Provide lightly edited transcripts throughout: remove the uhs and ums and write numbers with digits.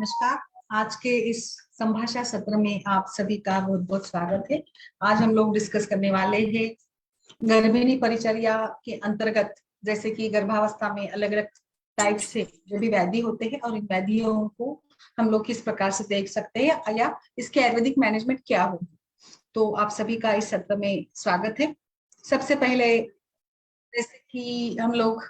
नमस्कार। आज के इस संभाषा सत्र में आप सभी का बहुत बहुत स्वागत है। आज हम लोग डिस्कस करने वाले हैं गर्भिणी परिचर्या के अंतर्गत, जैसे कि गर्भावस्था में अलग अलग टाइप से जो भी व्याधि होते हैं और इन व्याधियों को हम लोग किस प्रकार से देख सकते हैं या इसके आयुर्वेदिक मैनेजमेंट क्या होगी। तो आप सभी का इस सत्र में स्वागत है। सबसे पहले जैसे कि हम लोग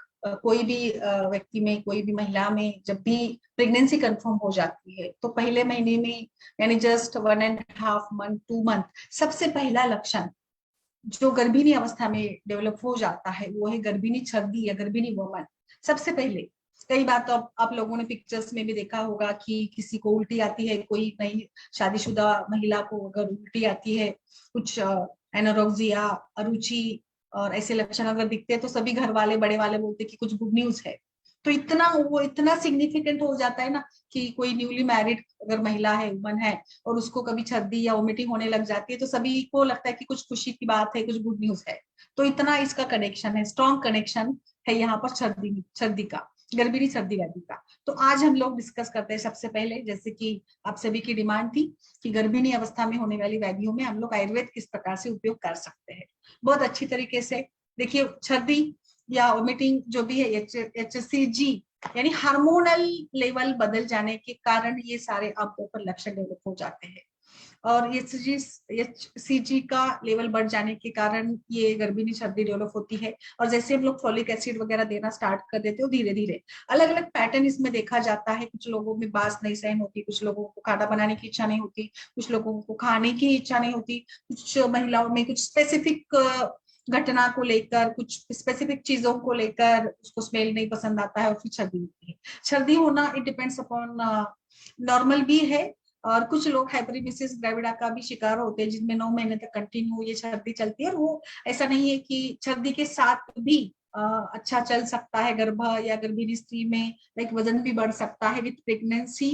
कोई भी व्यक्ति में, कोई भी महिला में जब भी प्रेगनेंसी कंफर्म हो जाती है तो पहले महीने में यानी जस्ट 1.5 मंथ 2 मंथ सबसे पहला लक्षण जो गर्भिणी अवस्था में डेवलप हो जाता है वो है गर्भिणी छर्दी या गर्भिणी वमन। सबसे पहले कई बार तो आप लोगों ने पिक्चर्स में भी देखा होगा कि किसी को उल्टी आती है, कोई नई शादीशुदा महिला को अगर उल्टी आती है, कुछ एनोरेक्सिया, अरुचि और ऐसे लक्षण अगर दिखते हैं तो सभी घर वाले बड़े वाले बोलते हैं कि कुछ गुड न्यूज है। तो वो इतना सिग्निफिकेंट हो जाता है ना कि कोई न्यूली मैरिड अगर महिला है, वुमन है, और उसको कभी छर्दी या वोमिटिंग होने लग जाती है तो सभी को लगता है कि कुछ खुशी की बात है, कुछ गुड न्यूज है। तो इतना इसका कनेक्शन है, स्ट्रॉन्ग कनेक्शन है यहाँ पर छर्दी छर्दी का, गर्भिणी सर्दी व्याधि का। तो आज हम लोग डिस्कस करते हैं सबसे पहले, जैसे कि आप सभी की डिमांड थी कि गर्भिणी अवस्था में होने वाली व्याधियों में हम लोग आयुर्वेद किस प्रकार से उपयोग कर सकते हैं बहुत अच्छी तरीके से। देखिए, छर्दी या वोमिटिंग जो भी है, HCG यानी हार्मोनल लेवल बदल जाने के कारण ये सारे आमतौर पर लक्षण डेवलप हो जाते हैं। और HCG का लेवल बढ़ जाने के कारण ये गर्भिणी सर्दी डेवलप होती है। और जैसे हम लोग फॉलिक एसिड वगैरह देना स्टार्ट कर देते हो, धीरे धीरे अलग अलग पैटर्न इसमें देखा जाता है। कुछ लोगों में बांस नहीं सहन होती, कुछ लोगों को खाना बनाने की इच्छा नहीं होती, कुछ लोगों को खाने की इच्छा नहीं होती, कुछ महिलाओं में कुछ स्पेसिफिक घटना को लेकर, कुछ स्पेसिफिक चीजों को लेकर उसको स्मेल नहीं पसंद आता है और फिर सर्दी होती है। सर्दी होना इट डिपेंड्स अपॉन नॉर्मल भी है। और कुछ लोग हाइपरमेसिस ग्रेविडा का भी शिकार होते हैं जिनमें 9 महीने तक कंटिन्यू ये सर्दी चलती है। और वो ऐसा नहीं है कि सर्दी के साथ भी अच्छा चल सकता है गर्भ या गर्भिणी स्त्री में, लाइक वजन भी बढ़ सकता है with pregnancy,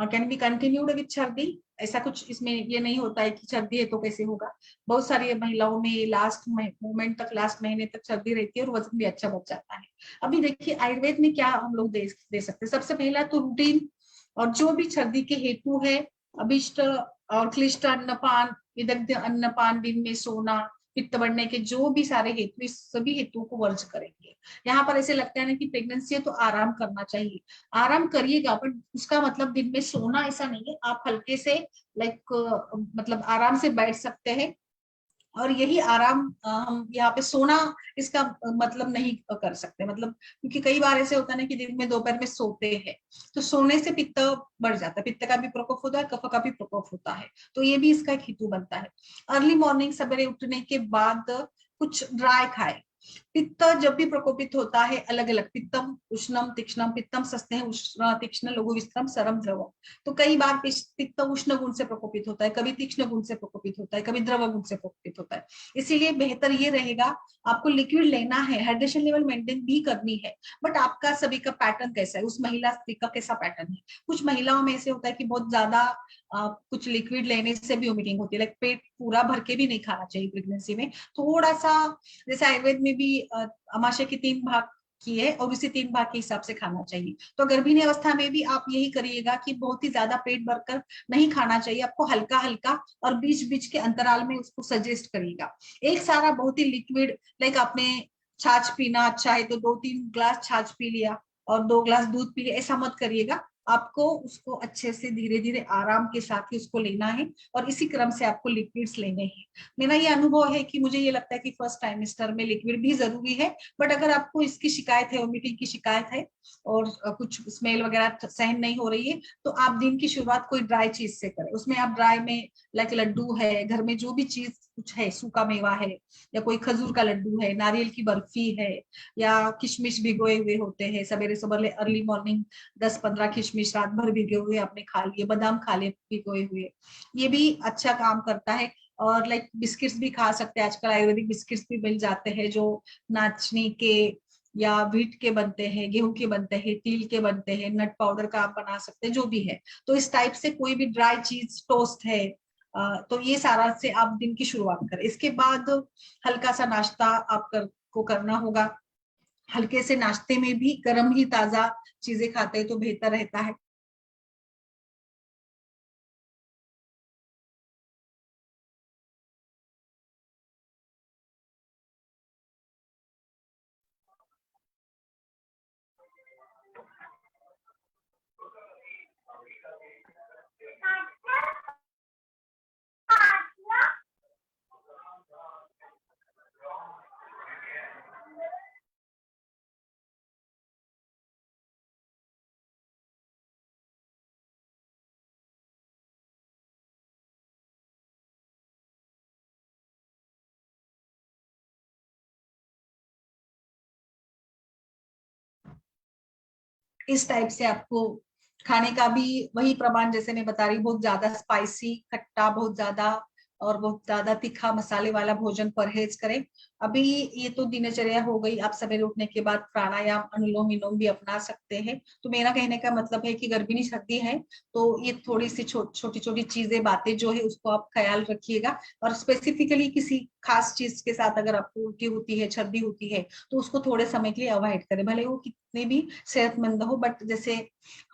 can be continued with सर्दी। ऐसा कुछ इसमें ये नहीं होता है कि सर्दी है तो कैसे होगा। बहुत सारी महिलाओं में लास्ट मोमेंट तक, लास्ट महीने तक सर्दी रहती है और वजन भी अच्छा बढ़ जाता है। अभी देखिए आयुर्वेद में क्या हम लोग दे सकते हैं। सबसे पहला तो रूटीन, और जो भी सर्दी के हेतु है, अभिष्ट और क्लिष्ट अन्नपान, विदग्ध अन्नपान, दिन में सोना, पित्त बढ़ने के जो भी सारे हेतु, इस सभी हेतुओं को वर्ज करेंगे। यहाँ पर ऐसे लगता है ना कि प्रेगनेंसी है तो आराम करना चाहिए, आराम करिएगा, पर उसका मतलब दिन में सोना ऐसा नहीं है। आप हल्के से लाइक मतलब आराम से बैठ सकते हैं। और यही आराम हम यहाँ पे सोना इसका मतलब नहीं कर सकते, मतलब क्योंकि कई बार ऐसे होता है ना कि दिन में दोपहर में सोते हैं तो सोने से पित्त बढ़ जाता है, पित्त का भी प्रकोप होता है, कफ का भी प्रकोप होता है। तो ये भी इसका एक हेतु बनता है। अर्ली मॉर्निंग सवेरे उठने के बाद कुछ ड्राई खाए। पित्त जब भी प्रकोपित होता है, अलग अलग पित्तम उष्णम तीक्ष्णम, पित्तम सस्ते हैं, उष्ण तीक्ष्ण लघु विस्तरम सरम द्रवम। तो कई बार पित्त उष्ण गुण से प्रकोपित होता है, कभी तीक्ष्ण गुण से प्रकोपित होता है, कभी द्रव गुण से प्रकोपित होता है। इसीलिए बेहतर ये रहेगा, आपको लिक्विड लेना है, हाइड्रेशन लेवल मेंटेन भी करनी है। बट आपका सभी का पैटर्न कैसा है, उस महिला स्त्री का कैसा पैटर्न है। कुछ महिलाओं में ऐसे होता है कि बहुत ज्यादा कुछ लिक्विड लेने से भी वोमिटिंग होती है, लाइक पेट पूरा भर के भी नहीं खाना चाहिए प्रेगनेंसी में। थोड़ा सा, जैसे आयुर्वेद में भी अमाशय के 3 भाग की है और उसी 3 भाग के हिसाब से खाना चाहिए। तो गर्भिणी अवस्था में भी आप यही करिएगा कि बहुत ही ज्यादा पेट भरकर नहीं खाना चाहिए, आपको हल्का हल्का और बीच बीच के अंतराल में उसको सजेस्ट करिएगा। एक सारा बहुत ही लिक्विड, लाइक आपने छाछ पीना अच्छा है तो 2-3 ग्लास छाछ पी लिया और 2 ग्लास दूध पी लिया, ऐसा मत करिएगा। आपको उसको अच्छे से धीरे धीरे आराम के साथ ही उसको लेना है और इसी क्रम से आपको लिक्विड्स लेने हैं। मेरा ये अनुभव है कि मुझे ये लगता है कि फर्स्ट टाइमेस्टर में लिक्विड भी जरूरी है। बट अगर आपको इसकी शिकायत है, वोमिटिंग की शिकायत है और कुछ स्मेल वगैरह सहन नहीं हो रही है, तो आप दिन की शुरुआत कोई ड्राई चीज से करें। उसमें आप ड्राई में लाइक लड्डू है, घर में जो भी चीज कुछ है, सूखा मेवा है या कोई खजूर का लड्डू है, नारियल की बर्फी है, या किशमिश भिगोए हुए होते हैं, सवेरे सवेरे अर्ली मॉर्निंग 10-15 किशमिश रात भर भिगे हुए आपने खा लिए, बादाम खा लिए भिगोए हुए, ये भी अच्छा काम करता है। और लाइक बिस्किट्स भी खा सकते हैं, आजकल आयुर्वेदिक बिस्किट्स भी मिल जाते हैं जो नाचनी के या व्हीट के बनते हैं, गेहूं के बनते हैं, तिल के बनते हैं, नट पाउडर का आप बना सकते हैं, जो भी है। तो इस टाइप से कोई भी ड्राई चीज, टोस्ट है, तो ये सारा से आप दिन की शुरुआत करें। इसके बाद हल्का सा नाश्ता को करना होगा। हल्के से नाश्ते में भी गर्म ही ताजा चीजें खाते हैं तो बेहतर रहता है। इस टाइप से आपको खाने का भी वही प्रमाण जैसे मैं बता रही हूँ, बहुत ज्यादा स्पाइसी, खट्टा बहुत ज्यादा और बहुत ज्यादा तीखा मसाले वाला भोजन परहेज करें। अभी ये तो दिनचर्या हो गई, आप सवेरे उठने के बाद प्राणायाम, अनुलोम विलोम भी अपना सकते हैं। तो मेरा कहने का मतलब है कि गर्भिणी सर्दी है तो ये थोड़ी सी छोटी छोटी चीजें, बातें जो है उसको आप ख्याल रखिएगा। और स्पेसिफिकली किसी खास चीज के साथ अगर आपको उल्टी होती है, छर्दी होती है, तो उसको थोड़े समय के लिए अवॉइड करें, भले वो कितने भी सेहतमंद हो, बट जैसे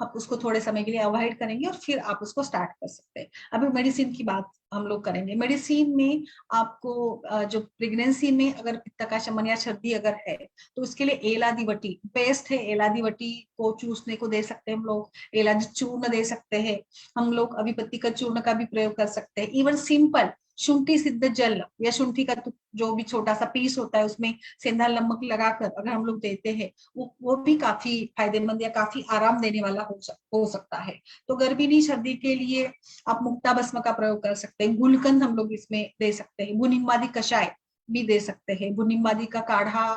आप उसको थोड़े समय के लिए अवॉइड करेंगे और फिर आप उसको स्टार्ट कर सकते हैं। अभी मेडिसिन की बात हम लोग करेंगे। मेडिसिन में आपको जो प्रेगनेंसी में अगर पित्त का शमन या छर्दी अगर है तो उसके लिए एलादीवटी बेस्ट है। एलादीवटी को चूसने को दे सकते हैं हम लोग, एलादी चूर्ण दे सकते हैं हम लोग, अभिपत्ति का चूर्ण का भी प्रयोग कर सकते हैं। इवन सिंपल शुंठी सिद्ध जल या शुंठी का जो भी छोटा सा पीस होता है उसमें सेंधा नमक लगाकर अगर हम लोग देते हैं, वो भी काफी फायदेमंद या काफी आराम देने वाला हो सकता है। तो गर्भिणी सर्दी के लिए आप मुक्ता भस्म का प्रयोग कर सकते हैं, गुलकंद हम लोग इसमें दे सकते हैं, भुनिम्बादी कषाय भी दे सकते हैं, भुनिम्बादी का काढ़ा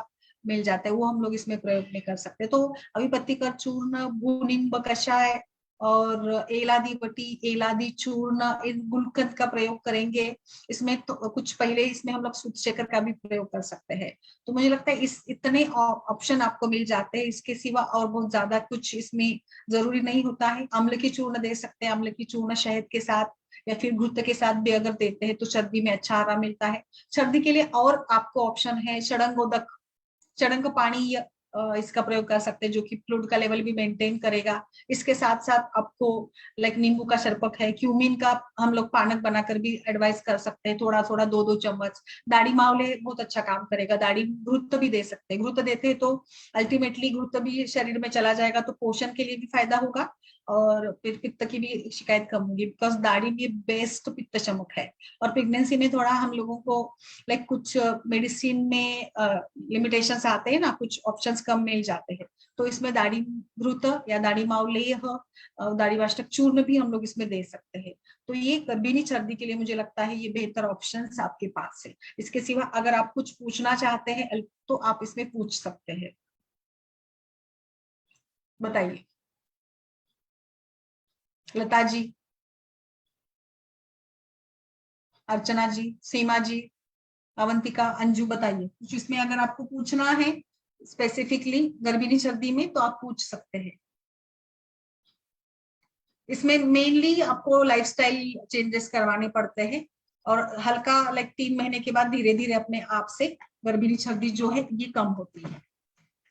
मिल जाता है वो हम लोग इसमें प्रयोग में कर सकते हैं। तो अभिपत्ति का चूर्ण, भुनिम्ब कषाय और एलादी एलादी चूर्ण, इन गुलकंद का प्रयोग करेंगे। इसमें तो कुछ पहले इसमें हम लोग सूत शेखर का भी प्रयोग कर सकते हैं। तो मुझे लगता है इस इतने ऑप्शन आपको मिल जाते हैं, इसके सिवा और बहुत ज्यादा कुछ इसमें जरूरी नहीं होता है। अम्ल की चूर्ण दे सकते हैं, अम्ल की चूर्ण शहद के साथ या फिर घृत के साथ भी अगर देते हैं तो सर्दी में अच्छा आराम मिलता है। सर्दी के लिए और आपको ऑप्शन है षडंगोदक, चढ़न का पानी इसका प्रयोग कर सकते हैं जो कि फ्लूइड का लेवल भी मेंटेन करेगा। इसके साथ साथ आपको लाइक नींबू का शरबत है, क्यूमिन का हम लोग पानक बनाकर भी एडवाइस कर सकते हैं, थोड़ा थोड़ा 2-2 चम्मच। दाढ़ी मावले बहुत अच्छा काम करेगा, दाढ़ी घृत भी दे सकते हैं, घृत देते हैं तो अल्टीमेटली घृत भी शरीर में चला जाएगा तो पोषण के लिए भी फायदा होगा और फिर पित्त की भी शिकायत कम होगी, बिकॉज दाढ़ी में बेस्ट पित्त शमक है। और प्रेगनेंसी में थोड़ा हम लोगों को लाइक कुछ मेडिसिन में लिमिटेशंस आते हैं ना, कुछ ऑप्शंस कम मिल जाते हैं, तो इसमें दाढ़ी घृत या दाढ़ी मावलेय, दाढ़ी वाष्टक चूर्ण भी हम लोग इसमें दे सकते हैं। तो ये गर्भिणी सर्दी के लिए मुझे लगता है ये बेहतर ऑप्शंस आपके पास है। इसके सिवा अगर आप कुछ पूछना चाहते हैं तो आप इसमें पूछ सकते हैं, बताइए। लता जी, अर्चना जी, सीमा जी, अवंतिका, अंजू, बताइए कुछ इसमें अगर आपको पूछना है स्पेसिफिकली गर्भिणी सर्दी में तो आप पूछ सकते हैं। इसमें मेनली आपको लाइफस्टाइल चेंजेस करवाने पड़ते हैं और हल्का लाइक 3 महीने के बाद धीरे धीरे अपने आप से गर्भिणी सर्दी जो है ये कम होती है।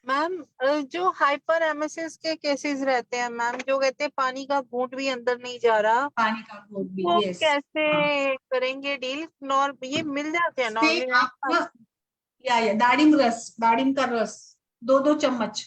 मैम जो हाइपर एमेसिस के केसेस रहते हैं मैम, जो कहते हैं पानी का घूंट भी अंदर नहीं जा रहा, पानी का घोट भी, वो यस। कैसे हाँ, करेंगे डील? ये मिल जाते हैं इसमें नॉर्मली आप मैम? ना या दाड़िम रस, दाड़िम का रस 2-2 चम्मच,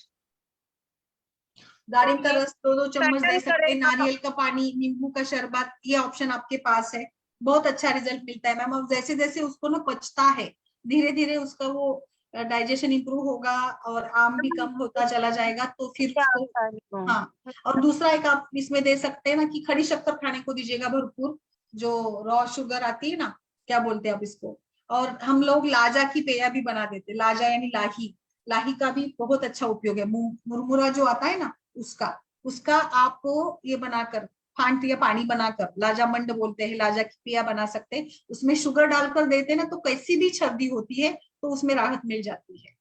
तो दारिम का ये रस 2-2 चम्मच दे सेटल सकते हैं, करेगा? नारियल का पानी, नींबू का शरबत, ये ऑप्शन आपके पास है। बहुत अच्छा रिजल्ट मिलता है मैम। और जैसे जैसे उसको ना पचता है धीरे धीरे उसका वो डाइजेशन इंप्रूव होगा और आम भी कम होता चला जाएगा तो फिर क्या उसको। आता है इसको? हाँ, और दूसरा एक आप इसमें दे सकते हैं ना कि खड़ी शक्कर खाने को दीजिएगा भरपूर, जो रॉ शुगर आती है ना, क्या बोलते हैं आप इसको। और हम लोग लाजा की पेया भी बना देते, लाजा यानी लाही, लाही का भी बहुत अच्छा उपयोग है। मुरमुरा जो आता है ना उसका उसका आप ये बनाकर फांट या पानी बनाकर, लाजा मंड बोलते हैं, लाजा की पिया बना सकते हैं, उसमें शुगर डालकर देते हैं ना तो कैसी भी सर्दी होती है तो उसमें राहत मिल जाती है।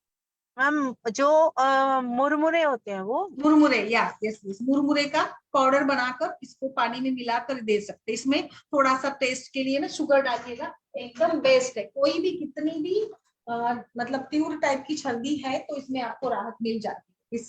मैम जो मुरमुरे होते हैं वो? मुरमुरे, या यस यस, मुरमुरे का पाउडर बनाकर इसको पानी में मिलाकर दे सकते हैं। इसमें थोड़ा सा टेस्ट के लिए ना शुगर डालिएगा, एकदम बेस्ट है। कोई भी कितनी भी मतलब प्योर टाइप की हल्दी है तो इसमें आपको राहत मिल जाती है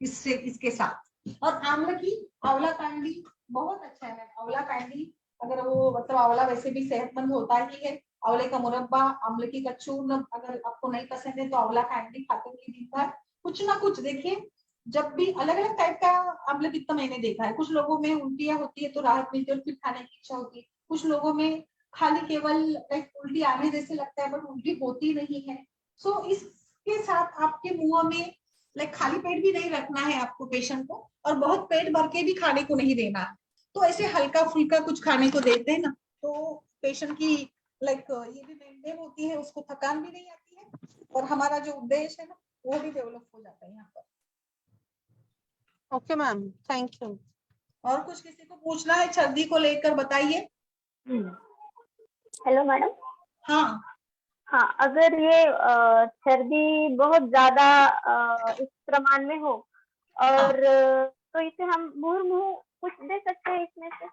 इससे, इसके साथ। और आंवला की, आंवला कैंडी बहुत अच्छा है। आंवला कैंडी अगर वो मतलब आंवला वैसे भी सेहतमंद होता ही है, आंवले का मुरब्बा, आंवले का चूर्ण अगर आपको नहीं पसंद है तो आंवला कैंडी खाते हुए दिन भर कुछ ना कुछ देखिए। जब भी अलग अलग टाइप का आंवला पित्त मैंने देखा है, कुछ लोगों में उल्टियां होती है तो राहत मिलती है और फिर खाने की इच्छा होती है, कुछ लोगों में खाली केवल लाइक उल्टी आने जैसे लगता है बट उल्टी होती नहीं है। सो इसके साथ आपके मुंह में लाइक खाली पेट भी नहीं रखना है आपको पेशेंट को, और बहुत पेट भर के भी खाने को नहीं देना है। तो ऐसे हल्का फुल्का कुछ खाने को देते हैं ना तो पेशेंट की लाइक ये भी मेंटेन होती है, उसको थकान भी नहीं आती है और हमारा जो उद्देश्य है ना वो भी डेवलप हो जाता है यहाँ पर। Okay ma'am, thank you. और कुछ किसी को पूछना है सर्दी को लेकर, बताइए। Hello madam. हाँ हाँ, अगर ये सर्दी बहुत ज्यादा इस प्रमाण में हो और तो इसे हम मुहुर्मुहु कुछ दे सकते हैं इसमें से?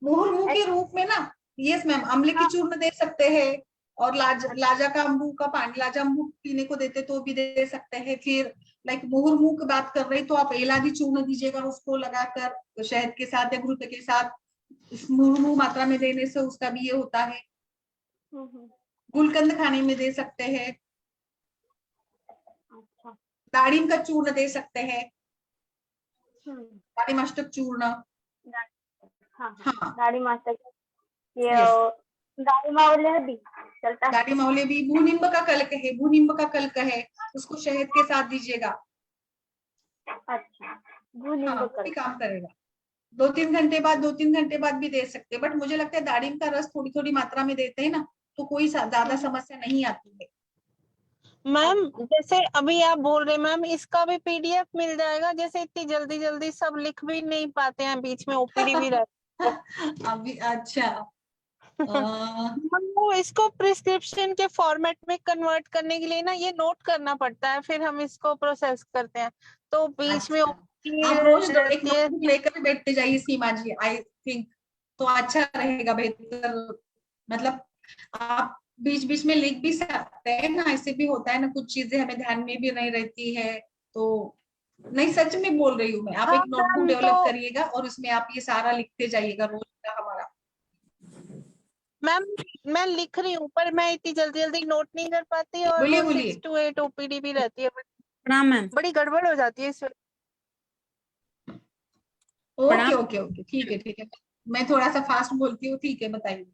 मुहुर्मुहु के रूप में ना, यस मैम, आंवले की हाँ। चूर्ण दे सकते हैं, और लाजा का अम्बू का पानी, लाजा अम्बू पीने को देते तो भी दे सकते हैं। फिर लाइक मुहुर्मुहु की बात कर रहे तो आप एलादी चूर्ण दीजिएगा उसको लगाकर शहद के साथ या घृत के साथ, इस मुहुर्मुहु मात्रा में देने से उसका भी ये होता है। गुलकंद खाने में दे सकते हैं। अच्छा। दाड़िम का चूर्ण दे सकते हैं, दाड़िमाष्टक चूर्ण। हाँ हाँ दाढ़ीमाष्टक, ये यस, दाढ़ीमावले भी चलता है। दाढ़ीमावले भी। भूनिम्ब का कल्क है, भूनिम्ब का कल्क है, उसको शहद के साथ दीजिएगा। अच्छा, हाँ वो भी काम करेगा। 2-3 घंटे बाद भी दे सकते हैं, बट मुझे लगता है दाड़िम का रस थोड़ी थोड़ी मात्रा में देते हैं ना, तो कोई ज्यादा समस्या नहीं आती है। मैम जैसे अभी आप बोल रहे मैम, इसका भी पीडीएफ मिल जाएगा? जैसे इतनी जल्दी जल्दी सब लिख भी नहीं पाते हैं, बीच में ओपीडी भी रहती है। अभी अच्छा वो इसको प्रिस्क्रिप्शन के फॉर्मेट में कन्वर्ट करने के लिए ना ये नोट करना पड़ता है, फिर हम इसको प्रोसेस करते हैं, तो बीच में अच्छा, ओपीडी आप रोज एक रहती है। नोटबुक लेकर बैठते जाइए सीमा जी, आई थिंक तो अच्छा रहेगा, बेहतर। मतलब आप बीच बीच में लिख भी सकते हैं ना, ऐसे भी होता है ना, कुछ चीजें हमें ध्यान में भी नहीं रहती है तो। नहीं सच में बोल रही हूँ मैं, आप हाँ एक नोटबुक मैम, डेवलप करिएगा और उसमें आप ये सारा लिखते जाइएगा रोज का हमारा। मैम मैं लिख रही हूँ, पर मैं इतनी जल्दी जल्दी नोट नहीं कर पाती, और बोलिए वो बोलिए। 6 to 8 ओपीडी भी रहती है, प्रणाम मैम। बड़ी गड़बड़ हो जाती है इस वजह। ओके प्रणाम। ओके ओके, ठीक है ठीक है, मैं थोड़ा सा फास्ट बोलती हूँ, ठीक है बताइए।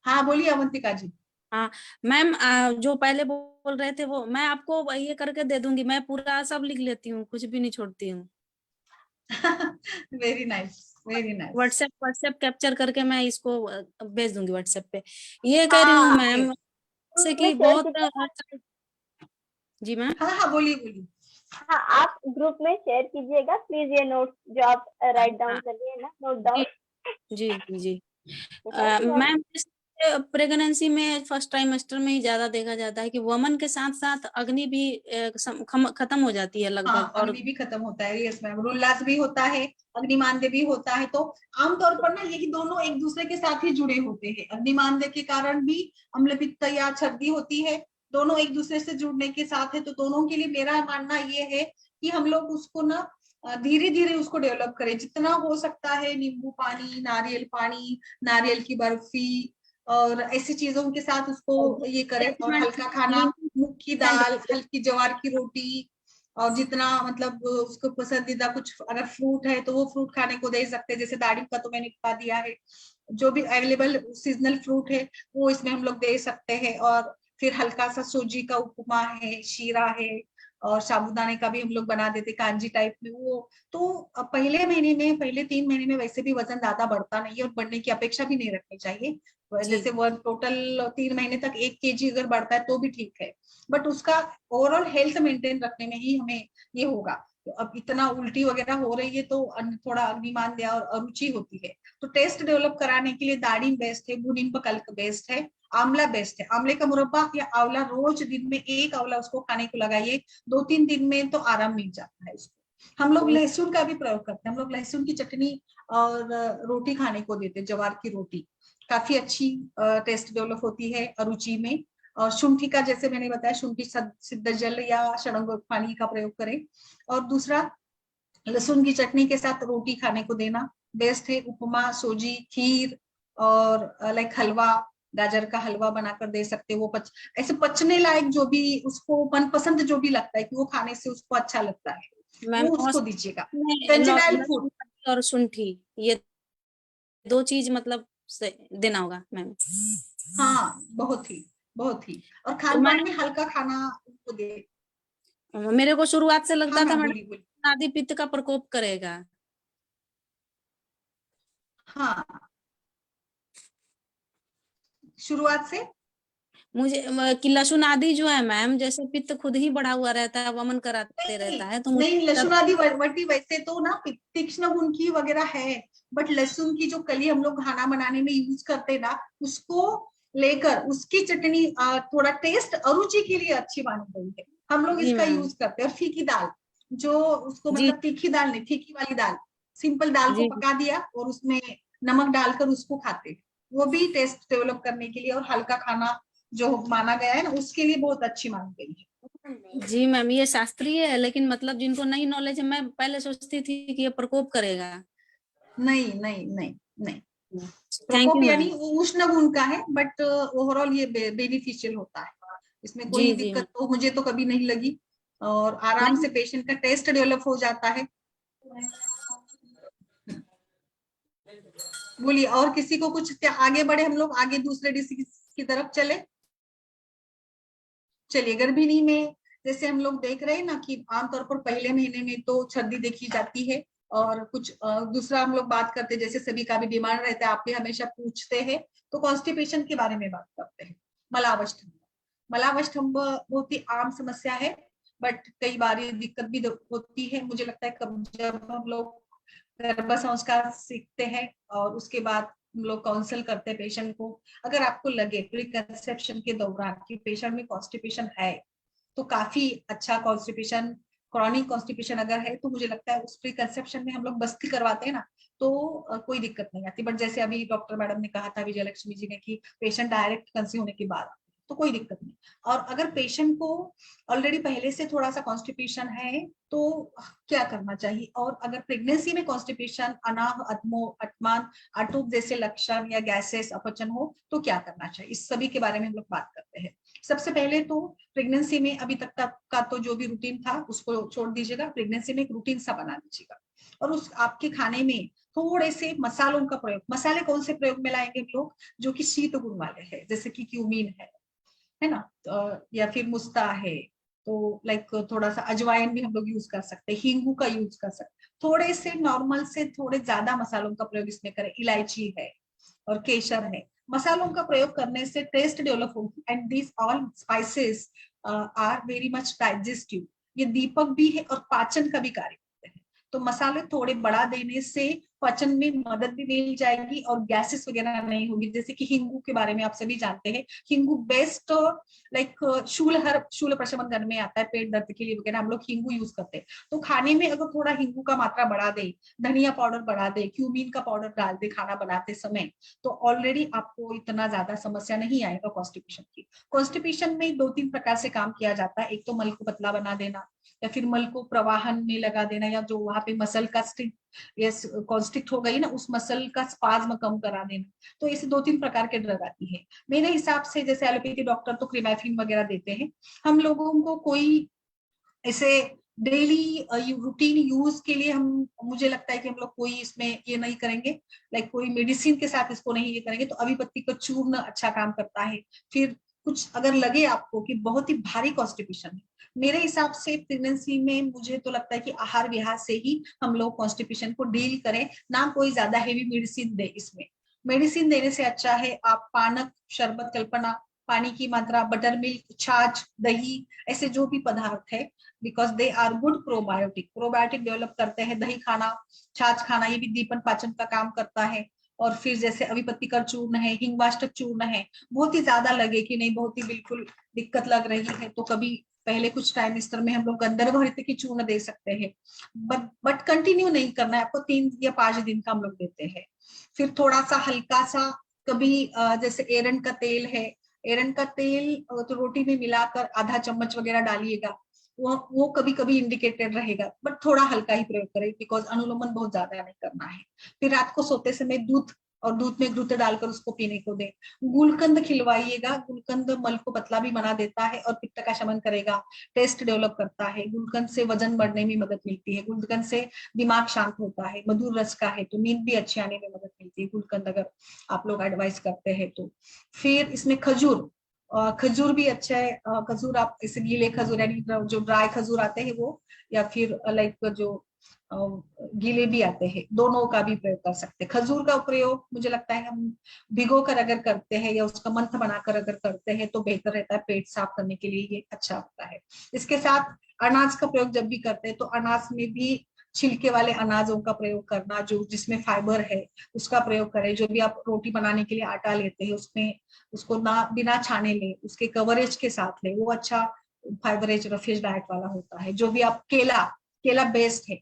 हाँ बोलिए अवंतिका जी। हाँ मैम, जो पहले बोल रहे थे वो मैं आपको ये करके दे दूंगी, मैं पूरा सब लिख लेती हूँ, कुछ भी नहीं छोड़ती हूँ। Very nice very nice. WhatsApp capture करके मैं इसको भेज दूंगी व्हाट्सएप पे। ये कह रही हूँ हाँ मैम जैसे में कि शेयर बहुत कीजिए। जी मैम। हाँ हाँ बोलिए बोलिए। हाँ, आप ग्रुप में शेयर कीजिएगा प्लीज, ये नोट जो आप राइट डाउन हाँ, कर लिए ना, नोट डाउन। जी जी जी। Thank you ma'am. Ma'am pregnancy में फर्स्ट ट्राइमेस्टर में ही ज्यादा देखा जाता है कि वमन के साथ साथ अग्नि भी खत्म हो जाती है हाँ लगभग। और अग्नि भी खत्म होता है, यस मैम, उल्लास भी होता है, अग्निमांद्य भी होता है, तो आमतौर पर ना यही दोनों एक दूसरे के साथ ही जुड़े होते हैं। अग्निमांद्य के कारण भी अम्ल पित्त या सर्दी होती है, दोनों एक दूसरे से जुड़ने के साथ है। तो दोनों के लिए मेरा मानना ये है कि हम लोग उसको ना धीरे धीरे उसको डेवलप करें, जितना हो सकता है। नींबू पानी, नारियल पानी, नारियल की बर्फी और ऐसी चीजों के साथ उसको ये करें। और हल्का खाना, मूंग की दाल, हल्की ज्वार की रोटी, और जितना मतलब उसको पसंदीदा कुछ अगर फ्रूट है तो वो फ्रूट खाने को दे सकते हैं। जैसे दाड़िम का तो मैंने बता दिया है, जो भी अवेलेबल सीजनल फ्रूट है वो इसमें हम लोग दे सकते हैं। और फिर हल्का सा सूजी का उपमा है, शीरा है, और साबूदाने का भी हम लोग बना देते कांजी टाइप में वो। तो पहले महीने में, पहले 3 महीने में वैसे भी वजन ज्यादा बढ़ता नहीं है, और बढ़ने की अपेक्षा भी नहीं रखनी चाहिए। जैसे वो टोटल 3 महीने तक 1 kg अगर बढ़ता है तो भी ठीक है, बट उसका ओवरऑल हेल्थ मेंटेन रखने में ही हमें ये होगा। तो अब इतना उल्टी वगैरह हो रही है तो थोड़ा अग्निमान और अरुचि होती है। तो टेस्ट डेवलप कराने के लिए दाड़िम बेस्ट है, भूनिम्ब कल्क बेस्ट है, आंवला बेस्ट है। आंवले का मुरब्बा या आंवला रोज दिन में एक आंवला उसको खाने को लगाइए, 2-3 दिन में तो आराम मिल जाता है उसको। हम लोग लहसुन का भी प्रयोग करते हैं, हम लोग लहसुन की चटनी और रोटी खाने को देते हैं, ज्वार की रोटी काफी अच्छी टेस्ट डेवलप होती है अरुचि में। और शुंठी का, जैसे मैंने बताया, शुंठी सिद्ध जल या षडंग पानी का प्रयोग करें। और दूसरा, लहसुन की चटनी के साथ रोटी खाने को देना बेस्ट है। उपमा, सूजी, खीर, और लाइक हलवा, गाजर का हलवा बनाकर दे सकते हो। वो ऐसे पचने लायक जो भी उसको मनपसंद जो भी लगता है कि वो खाने से उसको अच्छा लगता है मैम वो उसको दीजिएगा। कंजेनल फूड और शुंठी, ये दो चीज मतलब देना होगा मैम। हाँ बहुत ही बहुत ही। और तो खान मैं पान में हल्का खाना उनको दे। मेरे को शुरुआत से हाँ लगता था हाँ बोलिए बोलिए। मैडम आदि पित्त का प्रकोप करेगा। हाँ शुरुआत से मुझे कि लहसुन आदि जो है मैम, जैसे पित्त खुद ही बढ़ा हुआ रहता है, वमन कराते रहता है, तो नहीं, मुझे लहसुन आदि वटी वैसे तो ना तीक्ष्ण गुण की वगैरह है, बट लहसुन की जो कली हम लोग खाना बनाने में यूज करते हैं ना, उसको लेकर उसकी चटनी थोड़ा टेस्ट अरुचि के लिए अच्छी मानी गई है, हम लोग जी इसका मैम। यूज करते हैं। और फीकी दाल, जो उसको जी मतलब तीखी दाल नहीं, फीकी वाली दाल, सिंपल दाल को जी पका दिया और उसमें नमक डालकर उसको खाते हैं, वो भी टेस्ट डेवलप करने के लिए और हल्का खाना जो माना गया है ना, उसके लिए बहुत अच्छी मानी गई है। जी मैम, ये शास्त्रीय है, लेकिन मतलब जिनको नहीं नॉलेज है, मैं पहले सोचती थी कि ये प्रकोप करेगा। नहीं नहीं नहीं नहीं, थैंक प्रकोप यू यानी मैम। वो उष्ण गुण का है, बट ओवरऑल ये बेनिफिशियल होता है, इसमें जी कोई जी दिक्कत मैम। तो मुझे तो कभी नहीं लगी, और आराम नहीं से पेशेंट का टेस्ट डेवलप हो जाता है। बोलिए, और किसी को कुछ आगे बढ़े, हम लोग आगे दूसरे डिसीज की तरफ चले। चलिए, गर्भिणी में जैसे हम लोग देख रहे हैं ना कि आमतौर पर पहले महीने में तो सर्दी देखी जाती है, और कुछ दूसरा हम लोग बात करते हैं, जैसे सभी का भी डिमांड रहता है, आप भी हमेशा पूछते हैं, तो कॉन्स्टिपेशन के बारे में बात करते हैं। मलावष्ठ, मलावष्ठंभ बहुत ही आम समस्या है, बट कई बार ये दिक्कत भी होती है। मुझे लगता है कब जब हम लोग गर्भ संस्कार सीखते हैं और उसके बाद हम लोग काउंसल करते हैं पेशेंट को, अगर आपको लगे प्री कंसेप्शन के दौरान कि पेशेंट में कॉन्स्टिपेशन है, तो काफी अच्छा कॉन्स्टिपेशन, क्रॉनिक कॉन्स्टिपेशन अगर है, तो मुझे लगता है उस प्री कंसेप्शन में हम लोग बस्ती करवाते हैं ना, तो कोई दिक्कत नहीं आती। बट जैसे अभी डॉक्टर मैडम ने कहा था, विजयलक्ष्मी जी ने, कि पेशेंट डायरेक्ट कंसीव होने के बाद, तो कोई दिक्कत नहीं। और अगर पेशेंट को ऑलरेडी पहले से थोड़ा सा कॉन्स्टिपेशन है, तो क्या करना चाहिए, और अगर प्रेगनेंसी में कॉन्स्टिपेशन, अनाह, अत्मो, अटमान, अटूप जैसे लक्षण या गैसेस, अपचन हो, तो क्या करना चाहिए, इस सभी के बारे में हम लोग बात करते हैं। सबसे पहले तो प्रेगनेंसी में अभी तक का तो जो भी रूटीन था उसको छोड़ दीजिएगा, प्रेगनेंसी में एक रूटीन सा बना दीजिएगा, और उस आपके खाने में थोड़े से मसालों का प्रयोग, मसाले कौन से प्रयोग में लाएंगे हम लोग, जो कि शीत गुण वाले हैं, जैसे कि क्यूमीन है ना, या फिर मुस्ता है, तो लाइक थोड़ा सा अजवाइन भी हम लोग यूज कर सकते हैं, हींगू का यूज कर सकते हैं, थोड़े से नॉर्मल से थोड़े ज्यादा मसालों का प्रयोग इसमें करें, इलायची है और केसर है। मसालों का प्रयोग करने से टेस्ट डेवलप होगी, and this all spices are very much digestive, ये दीपक भी है और पाचन का भी कार्य करते हैं, तो मसाले थोड़े बढ़ा देने से पाचन में मदद भी मिल जाएगी और गैसेस वगैरह नहीं होगी। जैसे कि हिंगू के बारे में आप सभी जानते हैं, हिंगू बेस्ट लाइक शूल प्रशमन करने में आता है, पेट दर्द के लिए वगैरह हम लोग हिंगू यूज करते हैं। तो खाने में अगर थोड़ा हिंगू का मात्रा बढ़ा दे, धनिया पाउडर बढ़ा दे, क्यूमीन का पाउडर डाल दे खाना बनाते समय, तो ऑलरेडी आपको इतना ज्यादा समस्या नहीं आएगा कॉन्स्टिपेशन की। कॉन्स्टिपेशन में 2-3 प्रकार से काम किया जाता है, एक तो मल को पतला बना देना, या फिर मल को प्रवाहन में लगा देना, या जो वहां पे मसल का कॉन्स्ट्रिक्ट हो गई ना, उस मसल का स्पाज्म कम करा देना। तो ऐसे 2-3 प्रकार के ड्रग आती है। मेरे हिसाब से जैसे एलोपैथी डॉक्टर तो क्रिमाफिन वगैरह देते हैं, हम लोगों को कोई ऐसे डेली रूटीन यूज के लिए हम, मुझे लगता है कि हम लोग कोई इसमें ये नहीं करेंगे, लाइक कोई मेडिसिन के साथ इसको नहीं ये करेंगे, तो अभिपत्ति का चूर्ण अच्छा काम करता है। फिर कुछ अगर लगे आपको कि बहुत ही भारी कॉन्स्टिपेशन है, मेरे हिसाब से प्रेगनेंसी में मुझे तो लगता है कि आहार विहार से ही हम लोग कॉन्स्टिपेशन को डील करें, ना कोई ज्यादा हेवी मेडिसिन दे। इसमें मेडिसिन देने से अच्छा है आप पानक, शरबत, कल्पना, पानी की मात्रा, बटर मिल्क, छाछ, दही, ऐसे जो भी पदार्थ है, because they are good probiotic, probiotic develop करते हैं। दही खाना, छाछ खाना, ये भी दीपन पाचन का काम करता है। और फिर जैसे अभिपत्ति का चूर्ण है, हिंगवाष्टक चूर्ण है, बहुत ही ज्यादा लगे कि नहीं बहुत ही बिल्कुल दिक्कत लग रही है, तो कभी पहले कुछ टाइम स्तर में हम लोग गंधर्व हरित की चूर्ण दे सकते हैं, बट कंटिन्यू नहीं करना है आपको, 3 या 5 दिन का हम लोग देते हैं। फिर थोड़ा सा हल्का सा कभी जैसे एरंड का तेल है, एरंड का तेल तो रोटी में मिलाकर आधा चम्मच वगैरह डालिएगा, वो कभी कभी इंडिकेटेड रहेगा, बट थोड़ा हल्का ही प्रयोग करें, बिकॉज अनुलोमन बहुत ज्यादा नहीं करना है। फिर रात को सोते समय दूध, और दूध में घृत डालकर उसको पीने को दें। गुलकंद खिलवाइएगा, गुलकंद मल को पतला भी बना देता है और पित्त का शमन करेगा, टेस्ट डेवलप करता है। गुलकंद से वजन बढ़ने में मदद मिलती है, गुलकंद से दिमाग शांत होता है, मधुर रस का है तो नींद भी अच्छी आने में मदद मिलती है गुलकंद, अगर आप लोग एडवाइस करते हैं तो। फिर इसमें खजूर, खजूर भी अच्छा है, खजूर आप इसे गीले खजूर यानी जो ड्राई खजूर आते हैं वो, या फिर लाइक जो गीले भी आते हैं, दोनों का भी प्रयोग कर सकते हैं। खजूर का प्रयोग मुझे लगता है हम भिगो कर अगर करते हैं या उसका मंथ बनाकर अगर करते हैं तो बेहतर रहता है, पेट साफ करने के लिए ये अच्छा होता है। इसके साथ अनाज का प्रयोग जब भी करते हैं तो अनाज में भी छिलके वाले अनाजों का प्रयोग करना, जो जिसमें फाइबर है उसका प्रयोग करें। जो भी आप रोटी बनाने के लिए आटा लेते हैं उसमें उसको ना बिना छाने ले, उसके कवरेज के साथ ले, वो अच्छा फाइबरेज रफेज डाइट वाला होता है। जो भी आप केला, केला बेस्ट है,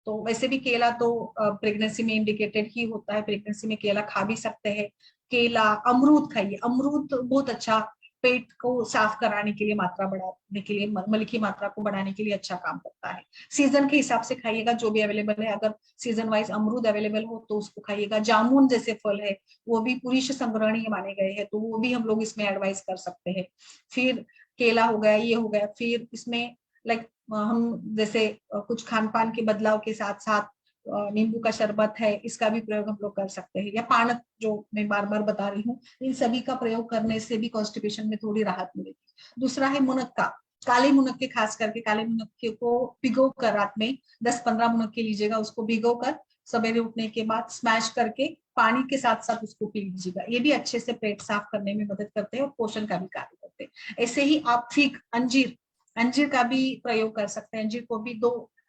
तो वैसे भी केला तो प्रेगनेंसी में इंडिकेटेड ही होता है, प्रेगनेंसी में केला खा भी सकते हैं। केला, अमरूद खाइए, अमरूद बहुत अच्छा पेट को साफ कराने के लिए, मात्रा बढ़ाने के लिए, मल की मात्रा को बढ़ाने के लिए अच्छा काम करता है। सीजन के हिसाब से खाइएगा, जो भी अवेलेबल है, अगर सीजन वाइज अमरूद अवेलेबल हो तो उसको खाइएगा। जामुन जैसे फल है वो भी पुरुष संग्रहणीय माने गए हैं, तो वो भी हम लोग इसमें एडवाइस कर सकते हैं। फिर केला हो गया, ये हो गया। फिर इसमें लाइक हम जैसे कुछ खान पान के बदलाव के साथ साथ नींबू का शरबत है, इसका भी प्रयोग हम लोग कर सकते हैं, या पानक जो मैं बार बार बता रही हूँ, इन सभी का प्रयोग करने से भी कॉन्स्टिपेशन में थोड़ी राहत मिलेगी। दूसरा है मुनक्का, काले मुनक्के, खास करके काले मुनक्के को भिगो कर रात में 10-15 मुनक्के लीजिएगा, उसको भिगो कर सवेरे उठने के बाद स्मैश करके पानी के साथ साथ उसको पी लीजिएगा। ये भी अच्छे से पेट साफ करने में मदद करते हैं और पोषण का भी कार्य करते हैं। ऐसे ही आप फिग, अंजीर, अंजीर का भी प्रयोग कर सकते हैं। अंजीर को भी